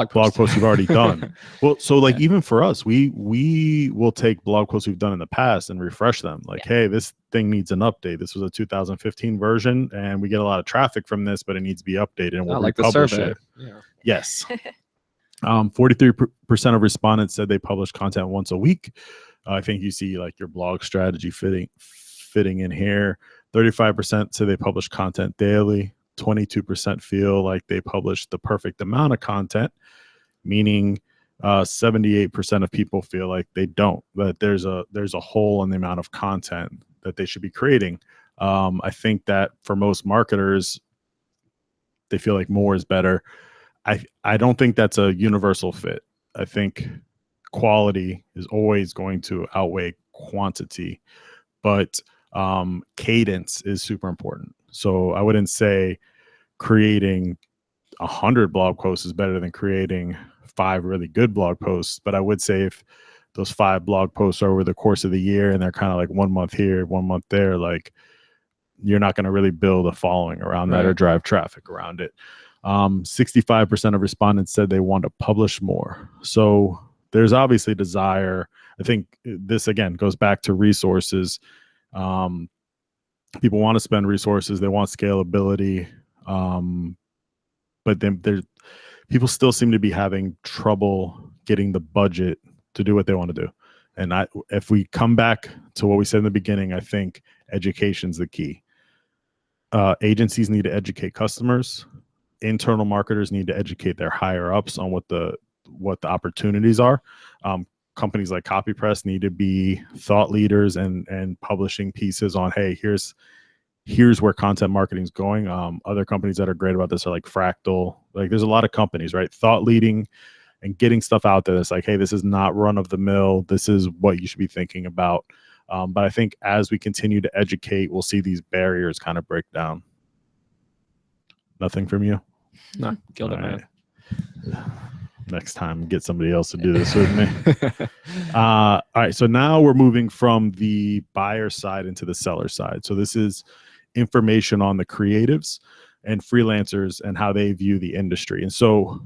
B: posts you've already done. Well, so even for us, we will take blog posts we've done in the past and refresh them. Hey, this thing needs an update. This was a 2015 version, and we get a lot of traffic from this, but it needs to be updated, and we'll republish it.
D: Yeah.
B: Yes. 43% of respondents said they publish content once a week. I think you see your blog strategy fitting in here. 35% say they publish content daily. 22% feel like they publish the perfect amount of content, meaning 78% of people feel like they don't, that there's a hole in the amount of content that they should be creating. I think that for most marketers, they feel like more is better. I don't think that's a universal fit. I think quality is always going to outweigh quantity, but cadence is super important. So I wouldn't say creating 100 blog posts is better than creating 5 really good blog posts, but I would say if those 5 blog posts are over the course of the year and they're kind of 1 month here, 1 month there, you're not going to really build a following around that or drive traffic around it. 65% of respondents said they want to publish more. So there's obviously desire. I think this again goes back to resources. People want to spend resources. They want scalability. But then people still seem to be having trouble getting the budget to do what they want to do. And if we come back to what we said in the beginning, I think education's the key. agencies need to educate customers. Internal marketers need to educate their higher ups on what the opportunities are. Companies like CopyPress need to be thought leaders and publishing pieces on, hey, here's where content marketing is going. Other companies that are great about this are like Fractal. Like, there's a lot of companies, right? Thought leading and getting stuff out there that's like, hey, this is not run of the mill. This is what you should be thinking about. But I think as we continue to educate, we'll see these barriers kind of break down. Nothing from you?
D: No, killed it, man.
B: Next time, get somebody else to do this with me. All right, so now we're moving from the buyer side into the seller side. So this is information on the creatives and freelancers and how they view the industry. And so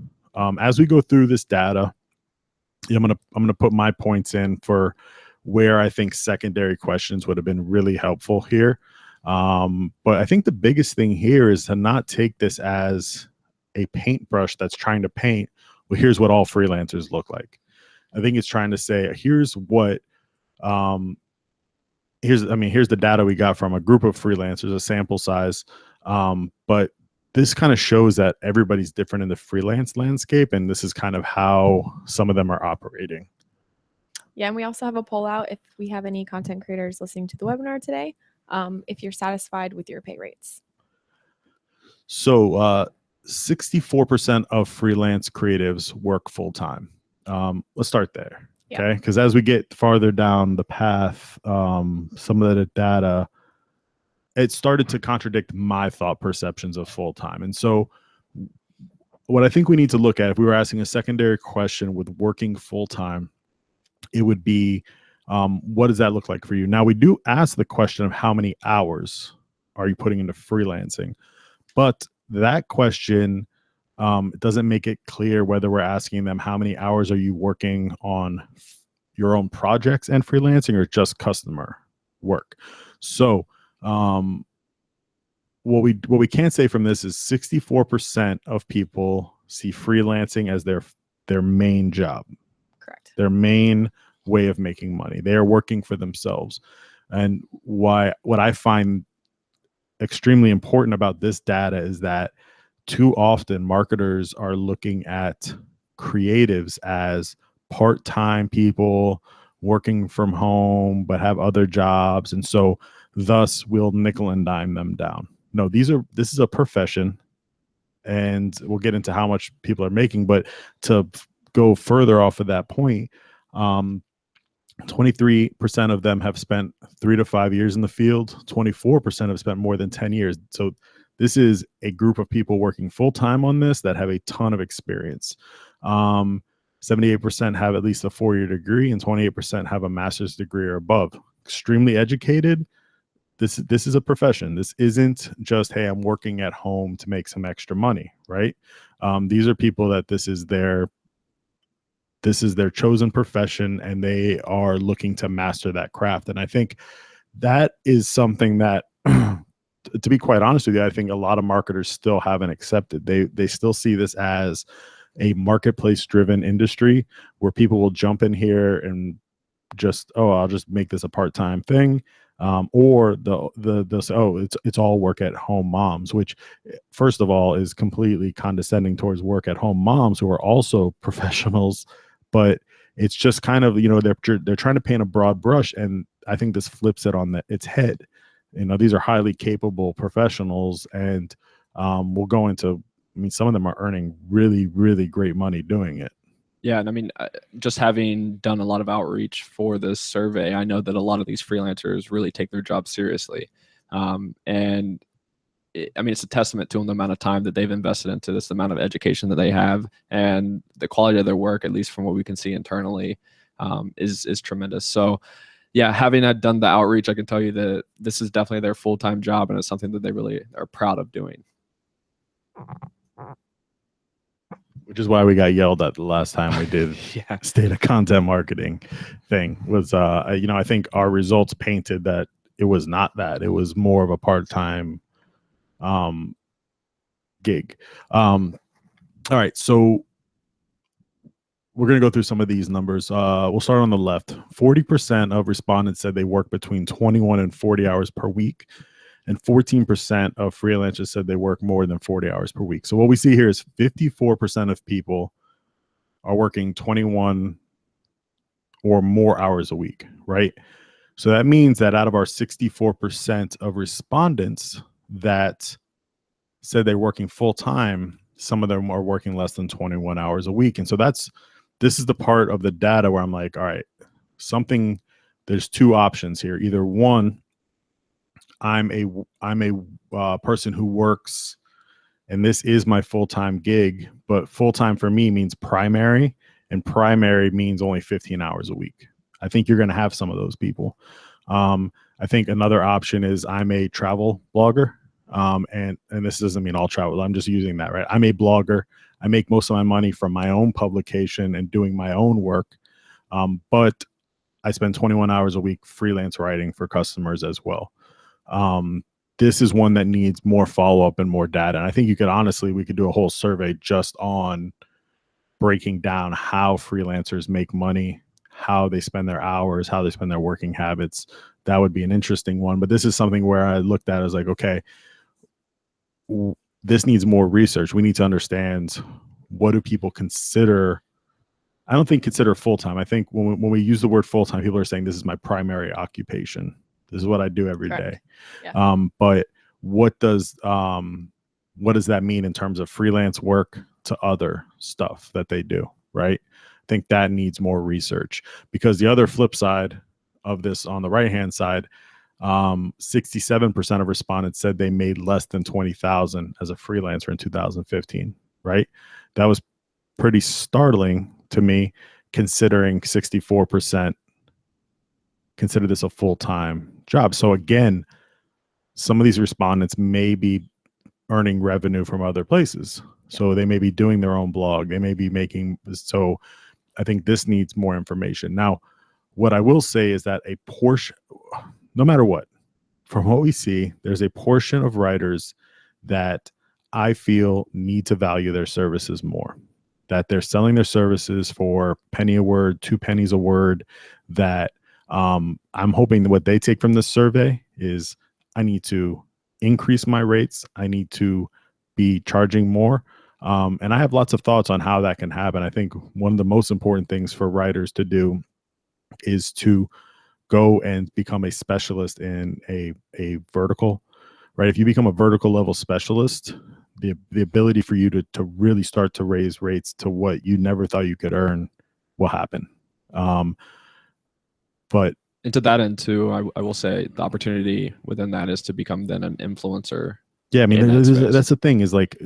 B: as we go through this data, I'm gonna put my points in for where I think secondary questions would have been really helpful here. But I think the biggest thing here is to not take this as a paintbrush that's trying to paint, well, here's what all freelancers look like. I think it's trying to say, here's what, here's the data we got from a group of freelancers, a sample size. But this kind of shows that everybody's different in the freelance landscape, and this is kind of how some of them are operating.
A: Yeah, and we also have a poll out if we have any content creators listening to the webinar today, if you're satisfied with your pay rates.
B: So 64% of freelance creatives work full-time. Let's start there.
A: Yeah.
B: Okay, because as we get farther down the path, some of the data, it started to contradict my thought perceptions of full-time. And so what I think we need to look at, if we were asking a secondary question with working full-time, it would be, what does that look like for you? Now, we do ask the question of how many hours are you putting into freelancing, but that question doesn't make it clear whether we're asking them how many hours are you working on your own projects and freelancing or just customer work. So what we can say from this is 64% of people see freelancing as their main job.
A: Correct.
B: Their main way of making money. They are working for themselves. And what I find extremely important about this data is that too often marketers are looking at creatives as part-time people working from home but have other jobs, and so thus we'll nickel and dime them down. No, this is a profession, and we'll get into how much people are making, but to go further off of that point, 23% of them have spent 3 to 5 years in the field. 24% have spent more than 10 years. So this is a group of people working full-time on this that have a ton of experience. 78% have at least a 4-year degree, and 28% have a master's degree or above. Extremely educated. This is a profession. This isn't just, hey, I'm working at home to make some extra money, right? These are people that this is their chosen profession, and they are looking to master that craft. And I think that is something that, to be quite honest with you, I think a lot of marketers still haven't accepted. They still see this as a marketplace-driven industry where people will jump in here and just, oh, I'll just make this a part-time thing. Or they'll say, oh, it's all work at home moms, which first of all is completely condescending towards work at home moms who are also professionals. But it's just kind of, they're trying to paint a broad brush, and I think this flips it on its head. These are highly capable professionals, and we'll go into, some of them are earning really, really great money doing it.
D: Yeah, and just having done a lot of outreach for this survey, I know that a lot of these freelancers really take their job seriously. And it's a testament to them, the amount of time that they've invested into this, the amount of education that they have, and the quality of their work, at least from what we can see internally, is tremendous. So yeah, having done the outreach, I can tell you that this is definitely their full-time job, and it's something that they really are proud of doing.
B: Which is why we got yelled at the last time we did
D: Yeah.
B: State of Content Marketing thing. Was I think our results painted that it was not that. It was more of a part-time gig. All right, so we're going to go through some of these numbers. We'll start on the left. 40% of respondents said they work between 21 and 40 hours per week. and 14% of freelancers said they work more than 40 hours per week. So what we see here is 54% of people are working 21 or more hours a week, right? So that means that out of our 64% of respondents that said they're working full time, some of them are working less than 21 hours a week. And so this is the part of the data where I'm like, all right, there's two options here. Either one, I'm a person who works, and this is my full-time gig, but full-time for me means primary, and primary means only 15 hours a week. I think you're going to have some of those people. I think another option is I'm a travel blogger. And this doesn't mean all travel. I'm just using that, right? I'm a blogger. I make most of my money from my own publication and doing my own work. But I spend 21 hours a week freelance writing for customers as well. This is one that needs more follow-up and more data. And I think we could do a whole survey just on breaking down how freelancers make money, how they spend their hours, how they spend their working habits. That would be an interesting one. But this is something where I looked at as like, okay, this needs more research. We need to understand, what do people consider? I don't think consider full-time. I think when we use the word full-time, people are saying this is my primary occupation. This is what I do every day.
A: Yeah.
B: But what does that mean in terms of freelance work to other stuff that they do, right? I think that needs more research, because the other flip side of this, on the right-hand side, 67% of respondents said they made less than 20,000 as a freelancer in 2015, right? That was pretty startling to me, considering 64% consider this a full-time job. So again, some of these respondents may be earning revenue from other places. So they may be doing their own blog. They may be so I think this needs more information. Now, what I will say is that a portion, no matter what, from what we see, there's a portion of writers that I feel need to value their services more, that they're selling their services for penny a word, 2 pennies a word, that I'm hoping that what they take from this survey is, I need to increase my rates. I need to be charging more. And I have lots of thoughts on how that can happen. I think one of the most important things for writers to do is to go and become a specialist in a vertical, right? If you become a vertical level specialist, the ability for you to really start to raise rates to what you never thought you could earn will happen. But
D: And to that end too, I will say the opportunity within that is to become then an influencer.
B: yeah, I mean,
D: in that space.
B: that's the thing, is like,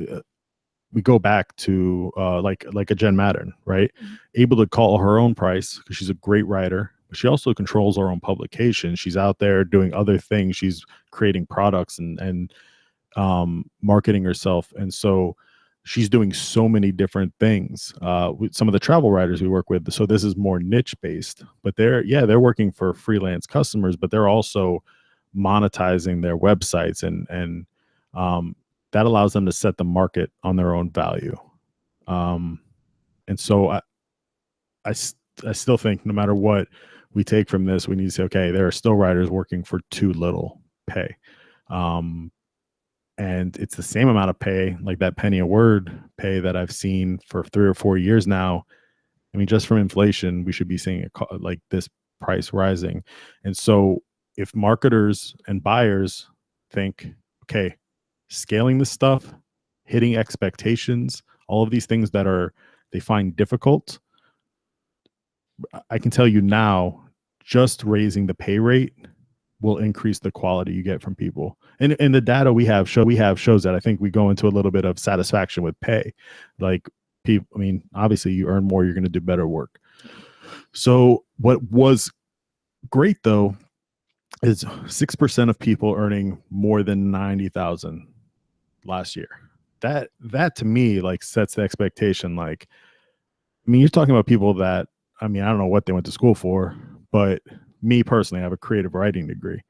B: we go back to like a Jen Madden, right?
A: Mhm.
B: Able to call her own price because she's a great writer, but she also controls her own publication. She's out there doing other things. She's creating products and marketing herself. And so she's doing so many different things with some of the travel writers we work with. So this is more niche based, but they're working for freelance customers, but they're also monetizing their websites, and that allows them to set the market on their own value. And so I still think no matter what we take from this, we need to say, okay, there are still writers working for too little pay. And it's the same amount of pay, like that penny a word pay that I've seen for 3 or 4 years now. I mean, just from inflation, we should be seeing like this price rising. And so if marketers and buyers think, okay, scaling this stuff, hitting expectations, all of these things that they find difficult, I can tell you now, just raising the pay rate will increase the quality you get from people. And the data we have shows that. I think we go into a little bit of satisfaction with pay. Like, people, I mean, obviously you earn more, you're going to do better work. So what was great though is 6% of people earning more than 90,000 last year. That to me, like, sets the expectation. Like, I mean, you're talking about people that, I mean, I don't know what they went to school for, but me personally, I have a creative writing degree.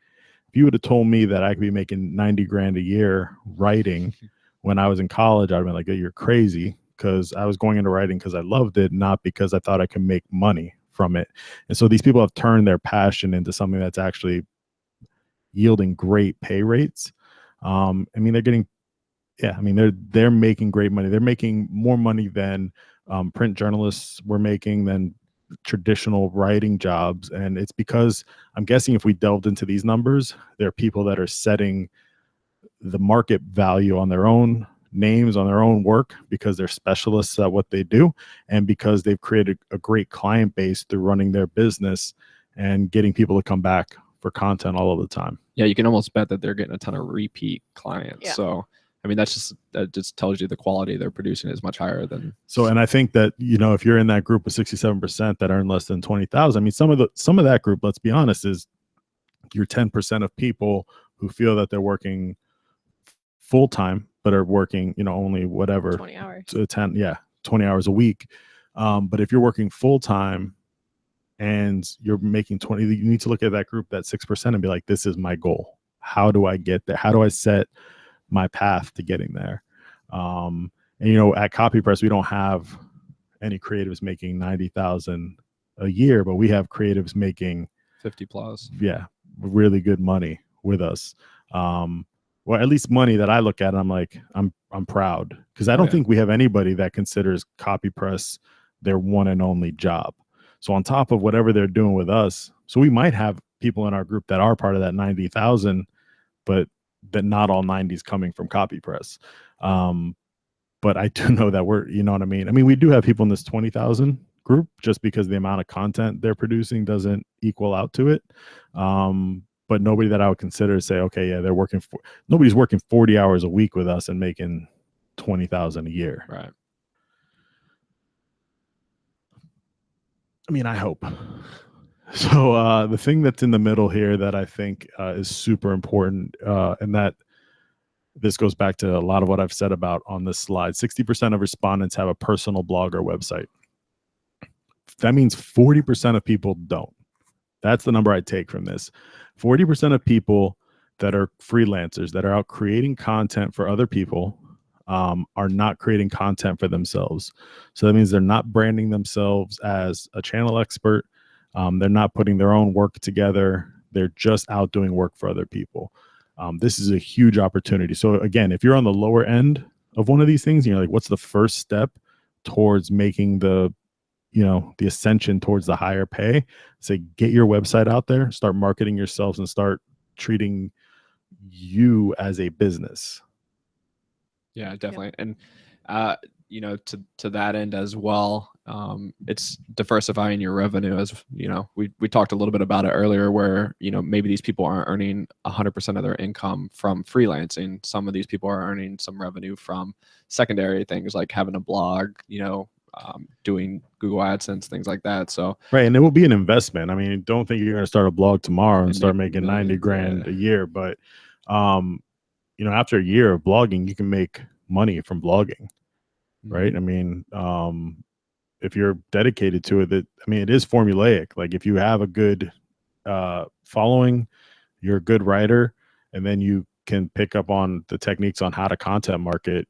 B: If you would have told me that I could be making 90 grand a year writing when I was in college, I'd have been like, you're crazy, because I was going into writing because I loved it, not because I thought I could make money from it. And so these people have turned their passion into something that's actually yielding great pay rates. I mean, they're getting, yeah, I mean, they're making great money. They're making more money than print journalists were making, than traditional writing jobs. And it's because, I'm guessing, if we delved into these numbers, there are people that are setting the market value on their own names, on their own work, because they're specialists at what they do, and because they've created a great client base through running their business and getting people to come back for content all of the time.
D: Yeah, you can almost bet that they're getting a ton of repeat clients.
A: Yeah.
D: So, I mean, that just tells you the quality they're producing is much higher than.
B: So, and I think that, you know, if you're in that group of 67% that earn less than 20,000, I mean, some of that group, let's be honest, is your 10% of people who feel that they're working full time, but are working, you know, only whatever
A: 20 hours.
B: 20 hours a week. But if you're working full time and you're making 20, you need to look at that group, that 6%, and be like, this is my goal. How do I get there? How do I set my path to getting there? And, you know, at CopyPress, we don't have any creatives making 90,000 a year, but we have creatives making
D: 50 plus.
B: Yeah, really good money with us. Well, at least money that I look at, I'm like, I'm proud, because I don't think we have anybody that considers CopyPress their one and only job. So on top of whatever they're doing with us, so we might have people in our group that are part of that 90,000, but that not all 90 is coming from CopyPress. But I do know that we're, you know what I mean? I mean, we do have people in this 20,000 group, just because the amount of content they're producing doesn't equal out to it. But nobody that I would consider to say, okay, yeah, nobody's working 40 hours a week with us and making 20,000 a year.
D: Right.
B: I mean, I hope. So the thing that's in the middle here that I think is super important, and that this goes back to a lot of what I've said about on this slide, 60% of respondents have a personal blog or website. That means 40% of people don't. That's the number I take from this. 40% of people that are freelancers, that are out creating content for other people, are not creating content for themselves. So that means they're not branding themselves as a channel expert. They're not putting their own work together. They're just out doing work for other people. This is a huge opportunity. So again, if you're on the lower end of one of these things, you're like, what's the first step towards making the ascension towards the higher pay? Say, get your website out there, start marketing yourselves, and start treating you as a business.
D: Yeah, definitely. And you know, to that end as well, it's diversifying your revenue. As you know, we talked a little bit about it earlier, where, you know, maybe these people aren't earning 100% of their income from freelancing. Some of these people are earning some revenue from secondary things, like having a blog, you know, doing Google AdSense, things like that. So
B: right, and it will be an investment. I mean, don't think you're going to start a blog tomorrow and start making 90 grand a year, but you know, after a year of blogging, you can make money from blogging, right? I mean, if you're dedicated to it, it is formulaic. Like, if you have a good following, you're a good writer, and then you can pick up on the techniques on how to content market,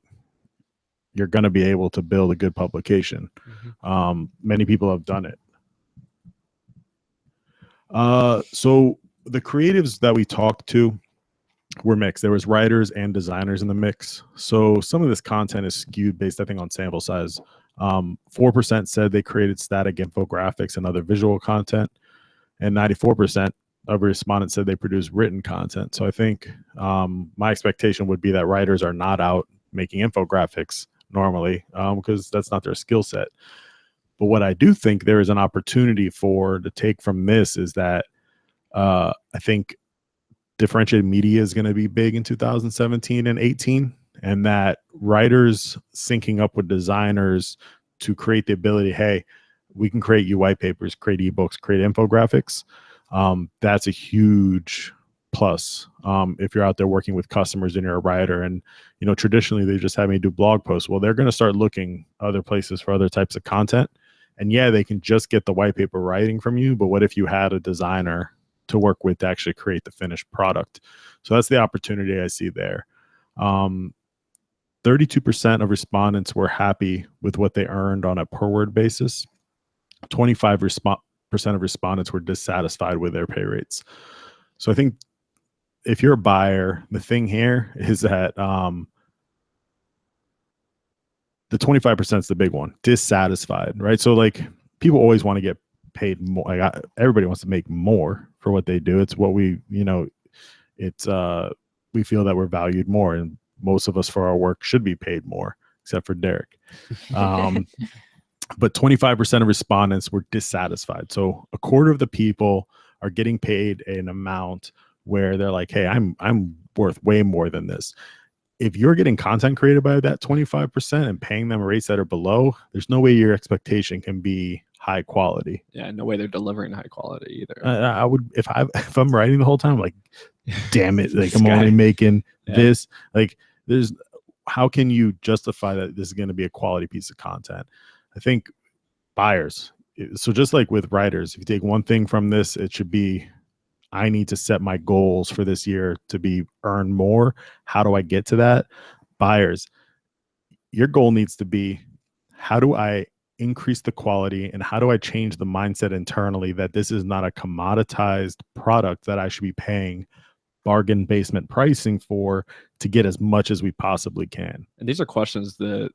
B: you're going to be able to build a good publication. Many people have done it. So the creatives that we talked to were mixed. There was writers and designers in the mix. So some of this content is skewed based, I think, on sample size. 4% said they created static infographics and other visual content, and 94% of respondents said they produce written content. So I think my expectation would be that writers are not out making infographics normally, because that's not their skill set. But what I do think there is an opportunity to take from this is that I think differentiated media is going to be big in 2017 and 18, and that writers syncing up with designers to create the ability, hey, we can create you white papers, create ebooks, create infographics. That's a huge plus if you're out there working with customers and you're a writer. And, you know, traditionally they just have me do blog posts. Well, they're going to start looking other places for other types of content. And yeah, they can just get the white paper writing from you, but what if you had a designer to work with to actually create the finished product? So that's the opportunity I see there. 32% of respondents were happy with what they earned on a per word basis. 25% of respondents were dissatisfied with their pay rates. So I think if you're a buyer, the thing here is that the 25% is the big one, dissatisfied, right? So like people always want to get paid more. Like everybody wants to make more for what they do. It's what we, it's we feel that we're valued more, and most of us for our work should be paid more, except for Derek. But 25% of respondents were dissatisfied. So a quarter of the people are getting paid an amount where they're like, hey, I'm worth way more than this. If you're getting content created by that 25% and paying them rates that are below, there's no way your expectation can be high quality.
D: Yeah, no way they're delivering high quality either.
B: I would, if I'm writing the whole time, like, damn it, like I'm
D: guy.
B: only making this. Like, how can you justify that this is going to be a quality piece of content? I think buyers. So just like with writers, if you take one thing from this, it should be, I need to set my goals for this year to earn more. How do I get to that? Buyers, your goal needs to be, how do I increase the quality, and how do I change the mindset internally that this is not a commoditized product that I should be paying bargain basement pricing for to get as much as we possibly can?
D: And these are questions that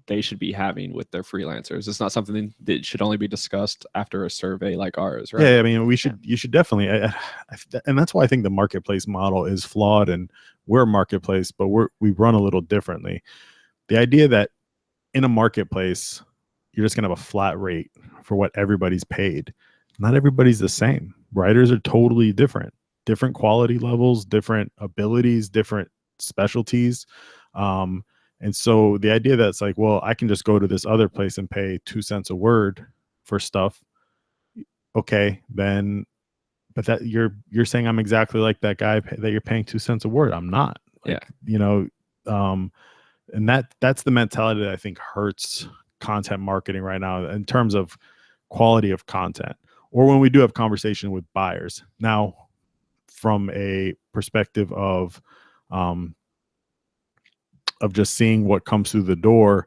D: they should be having with their freelancers. It's not something that should only be discussed after a survey like ours, right?
B: Yeah, I mean, you should definitely, and that's why I think the marketplace model is flawed, and we're a marketplace, but we run a little differently. The idea that in a marketplace, you're just going to have a flat rate for what everybody's paid. Not everybody's the same. Writers are totally different quality levels, different abilities, different specialties. And so the idea that it's like, well, I can just go to this other place and pay 2 cents a word for stuff. Okay, then, but that you're saying I'm exactly like that guy that you're paying 2 cents a word. I'm not. Like, and that's the mentality that I think hurts content marketing right now in terms of quality of content, or when we do have conversation with buyers. Now, from a perspective of just seeing what comes through the door,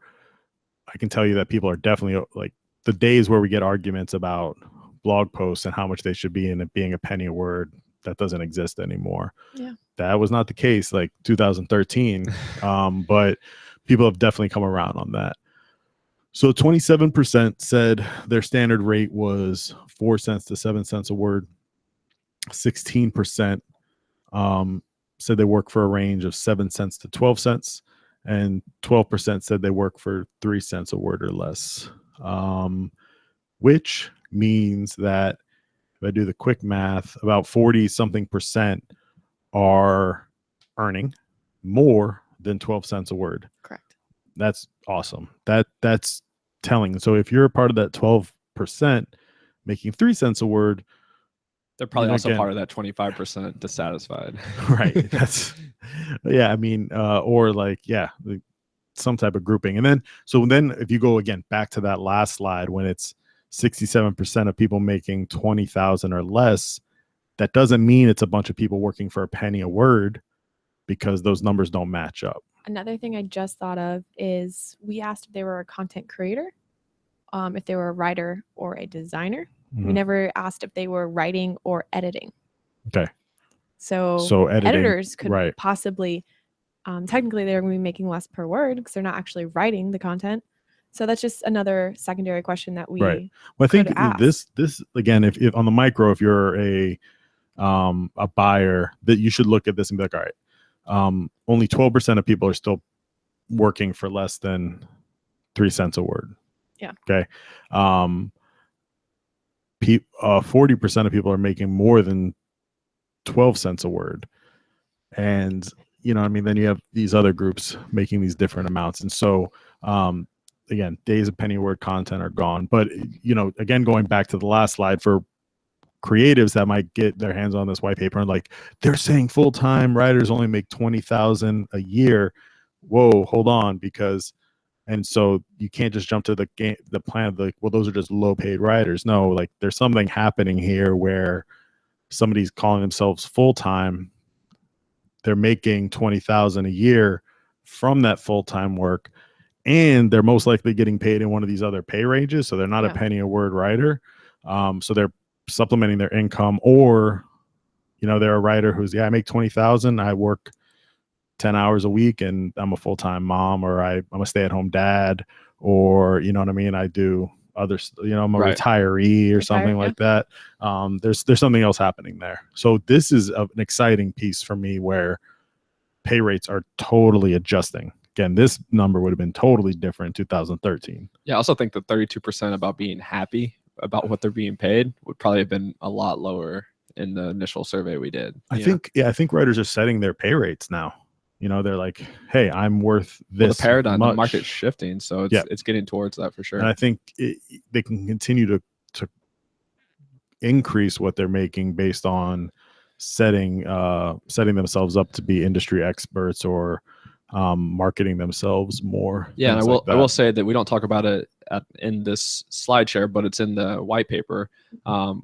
B: I can tell you that people are definitely, like, the days where we get arguments about blog posts and how much they should be and it being a penny a word, that doesn't exist anymore.
A: Yeah.
B: That was not the case like 2013, but people have definitely come around on that. So 27% said their standard rate was 4 cents to 7 cents a word. 16% said they work for a range of 7 cents to 12 cents. And 12% said they work for 3 cents a word or less, which means that if I do the quick math, about 40-something% are earning more than 12 cents a word.
A: Correct.
B: That's awesome. That's telling. So if you're a part of that 12% making 3 cents a word,
D: they're probably also part of that 25% dissatisfied.
B: Right. That's, yeah. I mean, or like, yeah, some type of grouping. And then if you go again back to that last slide, when it's 67% of people making 20,000 or less, that doesn't mean it's a bunch of people working for a penny a word, because those numbers don't match up.
A: Another thing I just thought of is we asked if they were a content creator, if they were a writer or a designer. We never asked if they were writing or editing.
B: Okay.
A: So
B: editing,
A: editors could
B: right,
A: possibly, technically they're going to be making less per word because they're not actually writing the content. So that's just another secondary question that we
B: right. Well, I think
A: ask.
B: this again, if on the micro, if you're a buyer, that you should look at this and be like, all right, only 12% of people are still working for less than 3 cents a word.
A: Yeah.
B: Okay. 40% of people are making more than 12 cents a word. And, I mean, then you have these other groups making these different amounts. And so, again, days of penny word content are gone. But, again, going back to the last slide, for creatives that might get their hands on this white paper and like, they're saying full-time writers only make 20,000 a year. Whoa, hold on, and so you can't just jump to the plan of like, well, those are just low paid writers. No, like there's something happening here where somebody's calling themselves full-time. They're making 20,000 a year from that full-time work, and they're most likely getting paid in one of these other pay ranges. So they're not a penny a word writer. So they're supplementing their income, or, you know, they're a writer who's, yeah, I make 20,000. I work 10 hours a week and I'm a full-time mom, or I'm a stay-at-home dad, or, you know what I mean? I do others, you know, I'm a retiree or something like that. There's something else happening there. So this is an exciting piece for me where pay rates are totally adjusting. Again, this number would have been totally different in 2013.
D: Yeah, I also think the 32% about being happy about what they're being paid would probably have been a lot lower in the initial survey we did.
B: I think writers are setting their pay rates now. You know, they're like, hey, I'm worth this.
D: Well, the paradigm,
B: much.
D: the market's shifting, so it's getting towards that for sure.
B: And I think they can continue to increase what they're making based on setting themselves up to be industry experts, or marketing themselves more.
D: Yeah, and I will say that we don't talk about it in this slide share, but it's in the white paper.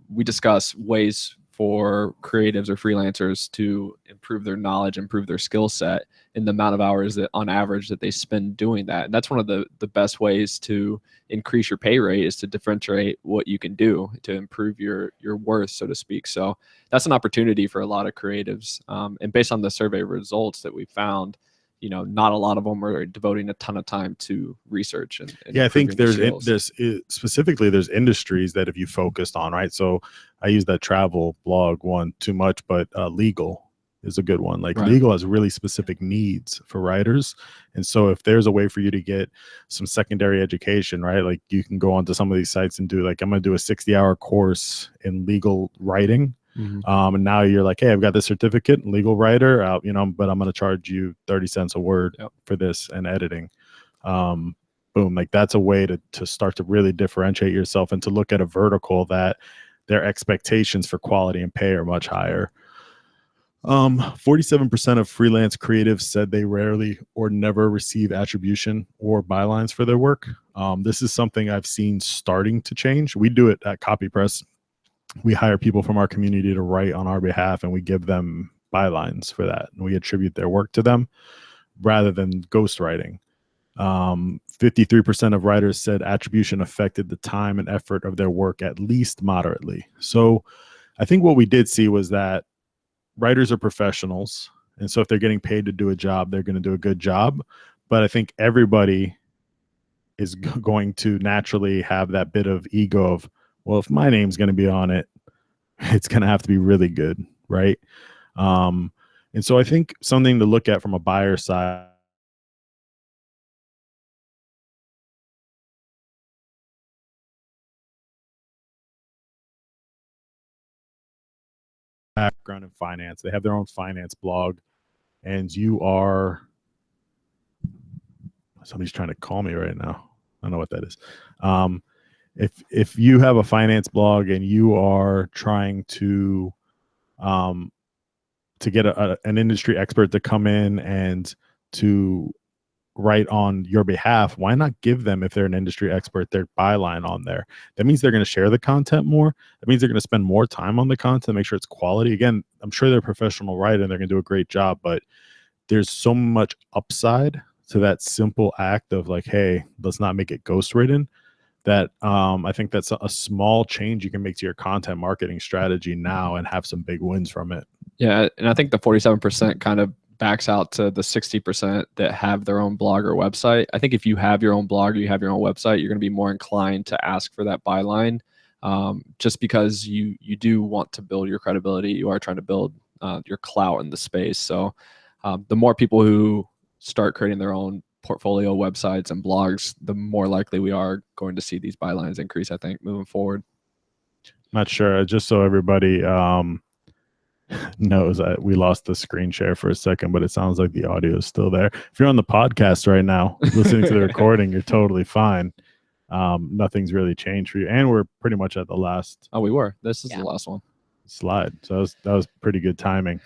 D: We discuss ways for creatives or freelancers to improve their knowledge, improve their skill set, in the amount of hours that on average that they spend doing that. And that's one of the best ways to increase your pay rate, is to differentiate what you can do to improve your worth, so to speak. So that's an opportunity for a lot of creatives. And based on the survey results that we found, you know, not a lot of them are devoting a ton of time to research. And
B: yeah, I think there's specifically there's industries that if you focused on, right? So I use that travel blog one too much, but legal is a good one. Like legal has really specific needs for writers. And so if there's a way for you to get some secondary education, right? Like you can go onto some of these sites and do like, I'm going to do a 60-hour course in legal writing. And now you're like, hey, I've got this certificate, legal writer out, you know, but I'm going to charge you 30 cents a word for this and editing. Boom. Like that's a way to start to really differentiate yourself and to look at a vertical that their expectations for quality and pay are much higher. 47% of freelance creatives said they rarely or never receive attribution or bylines for their work. This is something I've seen starting to change. We do it at CopyPress. We hire people from our community to write on our behalf, and we give them bylines for that. And we attribute their work to them rather than ghostwriting. 53% of writers said attribution affected the time and effort of their work at least moderately. So I think what we did see was that writers are professionals. And so if they're getting paid to do a job, they're going to do a good job. But I think everybody is going to naturally have that bit of ego of, well, if my name's going to be on it, it's going to have to be really good, right? And so I think something to look at from a buyer side, background in finance, they have their own finance blog, and you are, somebody's trying to call me right now. I don't know what that is. If you have a finance blog and you are trying to get an industry expert to come in and to write on your behalf, why not give them, if they're an industry expert, their byline on there? That means they're going to share the content more. That means they're going to spend more time on the content, make sure it's quality. Again, I'm sure they're a professional writer and they're going to do a great job, but there's so much upside to that simple act of like, hey, let's not make it ghostwritten, that I think that's a small change you can make to your content marketing strategy now and have some big wins from it.
D: Yeah, and I think the 47% kind of backs out to the 60% that have their own blog or website. I think if you have your own blog or you have your own website, you're going to be more inclined to ask for that byline, just because you do want to build your credibility. You are trying to build your clout in the space. So the more people who start creating their own portfolio websites and blogs, the more likely we are going to see these bylines increase, I think, moving forward.
B: Not sure. Just so everybody knows, that we lost the screen share for a second, but it sounds like the audio is still there. If you're on the podcast right now, listening to the recording, you're totally fine. Nothing's really changed for you. And we're pretty much at the last.
D: Oh, we were. This is the last one.
B: Slide. So that was pretty good timing.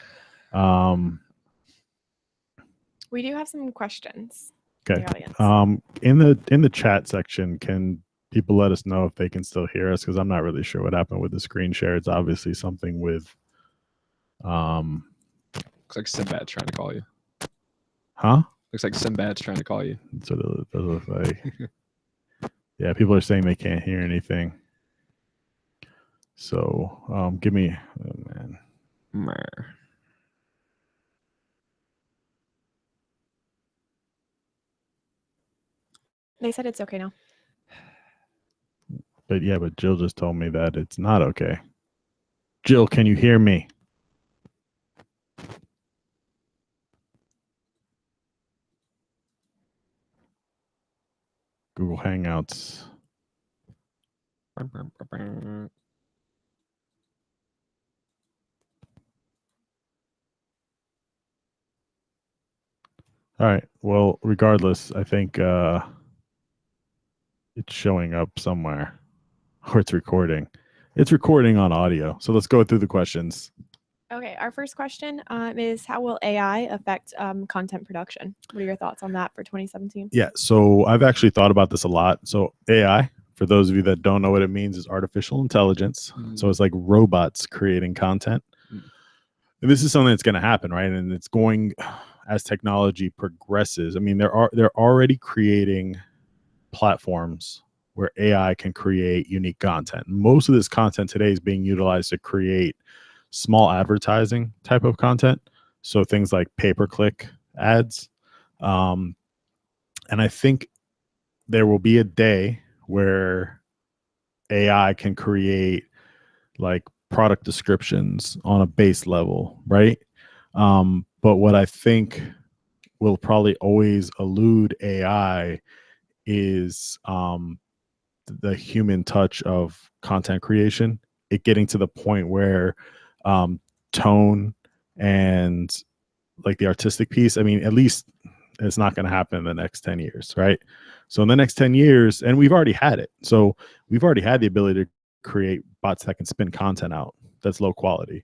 A: We do have some questions.
B: Okay.
A: The audience.
B: In the chat section, can people let us know if they can still hear us? Because I'm not really sure what happened with the screen share. It's obviously something with
D: looks like Sinbad's trying to call you.
B: Huh?
D: Looks like Sinbad's trying to call you.
B: That's what it does look like. Yeah, people are saying they can't hear anything. So give me, oh man.
A: They said it's okay now.
B: But yeah, but Jill just told me that it's not okay. Jill, can you hear me? Google Hangouts. All right. Well, regardless, I think it's showing up somewhere, or it's recording. It's recording on audio. So let's go through the questions.
A: Okay, our first question is how will AI affect content production? What are your thoughts on that for 2017?
B: Yeah. So I've actually thought about this a lot. So AI, for those of you that don't know what it means, is artificial intelligence. So it's like robots creating content. And this is something that's going to happen, right? And it's going as technology progresses. I mean, they're already creating platforms where AI can create unique content. Most of this content today is being utilized to create small advertising type of content. So things like pay-per-click ads. And I think there will be a day where AI can create like product descriptions on a base level, right? But what I think will probably always elude AI is the human touch of content creation. It getting to the point where tone and like the artistic piece, I mean, at least it's not going to happen in the next 10 years, right? So in the next 10 years, and we've already had it. So we've already had the ability to create bots that can spin content out that's low quality.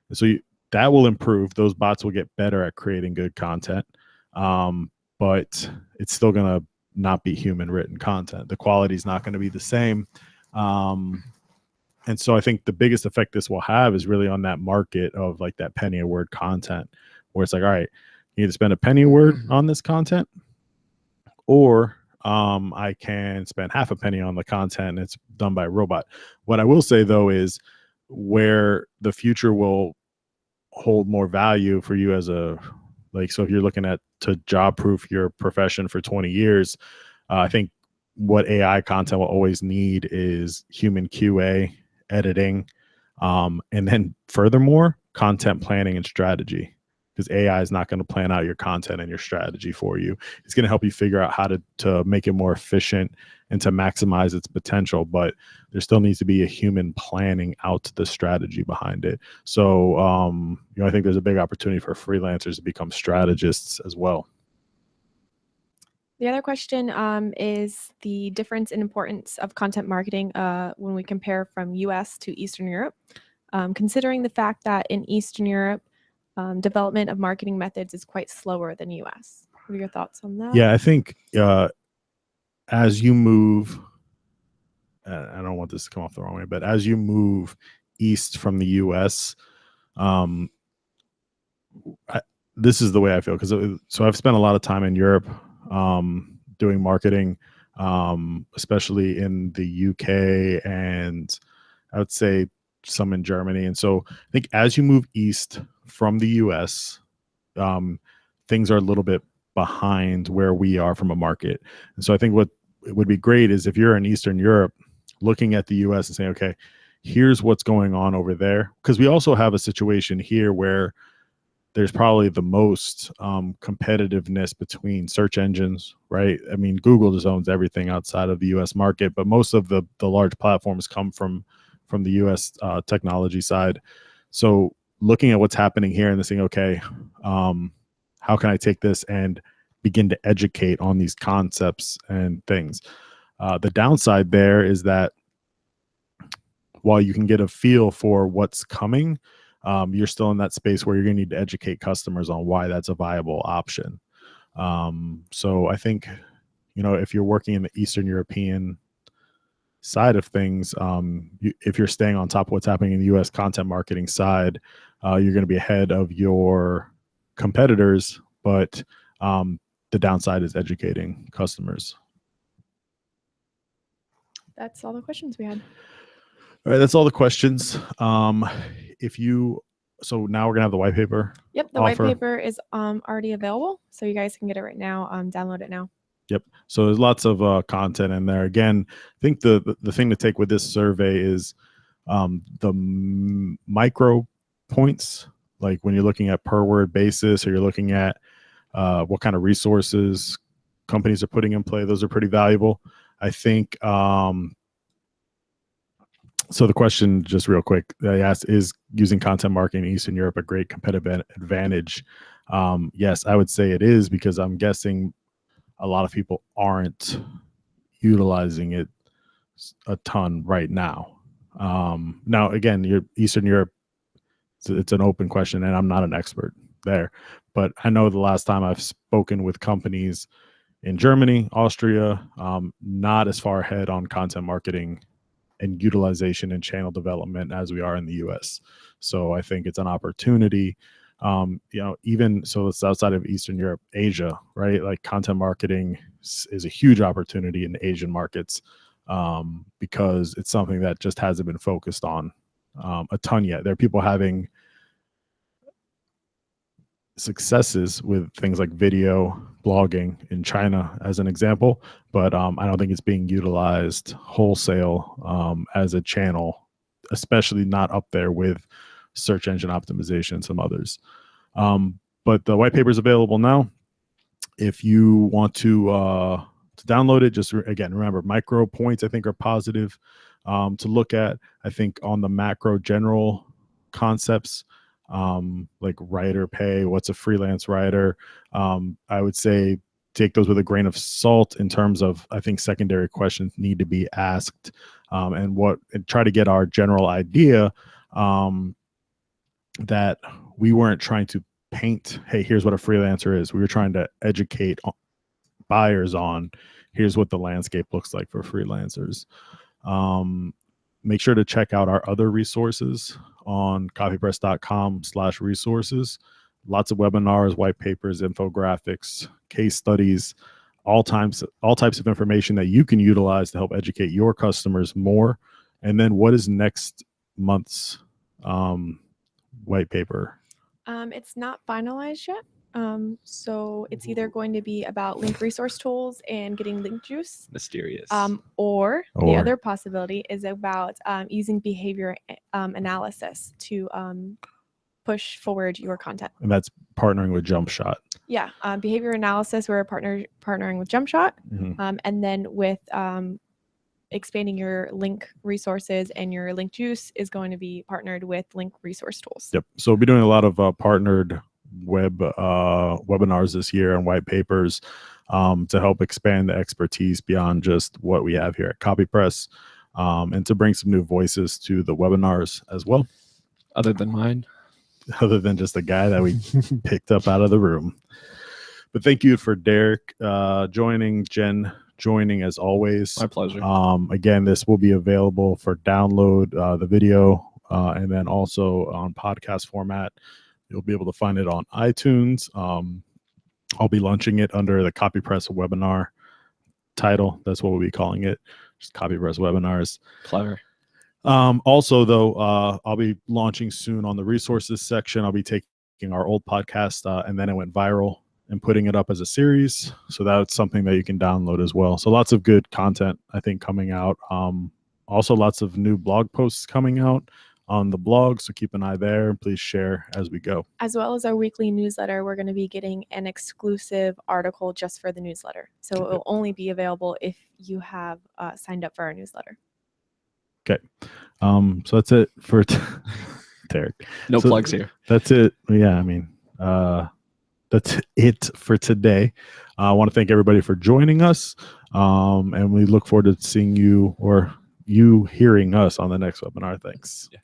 B: And so that will improve. Those bots will get better at creating good content. But it's still going to not be human written content. The quality is not going to be the same. And so I think the biggest effect this will have is really on that market of like that penny a word content, where it's like, all right, you need to spend a penny a word on this content, or I can spend half a penny on the content and it's done by a robot. What I will say though is where the future will hold more value for you as a, like, so if you're looking at to job proof your profession for 20 years, I think what AI content will always need is human QA, editing, and then furthermore, content planning and strategy. Because AI is not going to plan out your content and your strategy for you. It's going to help you figure out how to make it more efficient and to maximize its potential. But there still needs to be a human planning out the strategy behind it. So, I think there's a big opportunity for freelancers to become strategists as well.
A: The other question is the difference in importance of content marketing when we compare from US to Eastern Europe, considering the fact that in Eastern Europe, development of marketing methods is quite slower than US. What are your thoughts on that?
B: Yeah, I think as you move, I don't want this to come off the wrong way, but as you move east from the US, this is the way I feel. So I've spent a lot of time in Europe doing marketing, especially in the UK, and I would say some in Germany. And so I think as you move east from the US, things are a little bit behind where we are from a market. And so I think what would be great is if you're in Eastern Europe, looking at the US and saying, okay, here's what's going on over there. Because we also have a situation here where there's probably the most competitiveness between search engines, right? I mean, Google just owns everything outside of the US market, but most of the large platforms come from the US technology side. So looking at what's happening here and saying, okay, how can I take this and begin to educate on these concepts and things? The downside there is that while you can get a feel for what's coming, you're still in that space where you're going to need to educate customers on why that's a viable option. So I think, if you're working in the Eastern European side of things, if you're staying on top of what's happening in the US content marketing side, you're going to be ahead of your competitors, but the downside is educating customers.
A: That's all the questions we had.
B: All right, that's all the questions. If you so now we're gonna have the white paper.
A: Yep, the
B: offer.
A: white paper is already available, so you guys can get it right now. Download it now.
B: Yep. So there's lots of content in there. Again, I think the thing to take with this survey is micro points, like when you're looking at per word basis, or you're looking at what kind of resources companies are putting in play. Those are pretty valuable. I think. So the question, just real quick, I asked, is using content marketing in Eastern Europe a great competitive advantage? Yes, I would say it is, because I'm guessing a lot of people aren't utilizing it a ton right now. Now, again, Eastern Europe, it's an open question, and I'm not an expert there. But I know the last time I've spoken with companies in Germany, Austria, not as far ahead on content marketing and utilization and channel development as we are in the US. So I think it's an opportunity. Even so, it's outside of Eastern Europe, Asia, right? Like content marketing is a huge opportunity in the Asian markets, because it's something that just hasn't been focused on a ton yet. There are people having successes with things like video blogging in China as an example, but I don't think it's being utilized wholesale as a channel, especially not up there with search engine optimization and some others. But the white paper is available now. If you want to download it, just again, remember, micro points I think are positive to look at. I think on the macro general concepts, like writer pay, what's a freelance writer, I would say take those with a grain of salt in terms of, I think secondary questions need to be asked, and try to get our general idea that we weren't trying to paint, hey, here's what a freelancer is. We were trying to educate buyers on, here's what the landscape looks like for freelancers. Make sure to check out our other resources on copypress.com/resources. Lots of webinars, white papers, infographics, case studies, all types of information that you can utilize to help educate your customers more. And then what is next month's white paper?
A: It's not finalized yet. So it's either going to be about link resource tools and getting link juice,
D: Mysterious.
A: or the other possibility is about using behavior analysis to push forward your content.
B: And that's partnering with JumpShot.
A: Yeah, behavior analysis, we're partnering with JumpShot, and then with expanding your link resources and your link juice is going to be partnered with link resource tools.
B: Yep. So we'll be doing a lot of partnered webinars this year and white papers to help expand the expertise beyond just what we have here at CopyPress, and to bring some new voices to the webinars as well.
D: Other than mine.
B: Other than just the guy that we picked up out of the room. But thank you for Derek joining, Jen joining as always.
D: My pleasure.
B: Again, this will be available for download, the video, and then also on podcast format. You'll be able to find it on iTunes. I'll be launching it under the CopyPress webinar title. That's what we'll be calling it, just CopyPress webinars.
D: Clever.
B: Also, though, I'll be launching soon on the resources section. I'll be taking our old podcast, and then it went viral, and putting it up as a series. So that's something that you can download as well. So lots of good content, I think, coming out. Also, lots of new blog posts coming out on the blog. So keep an eye there. Please share as we go.
A: As well as our weekly newsletter, we're going to be getting an exclusive article just for the newsletter. So it will only be available if you have signed up for our newsletter.
B: Okay. So that's it for Derek.
D: No plugs here.
B: That's it. Yeah, I mean, that's it for today. I want to thank everybody for joining us, and we look forward to seeing you or you hearing us on the next webinar. Thanks.
D: Yeah.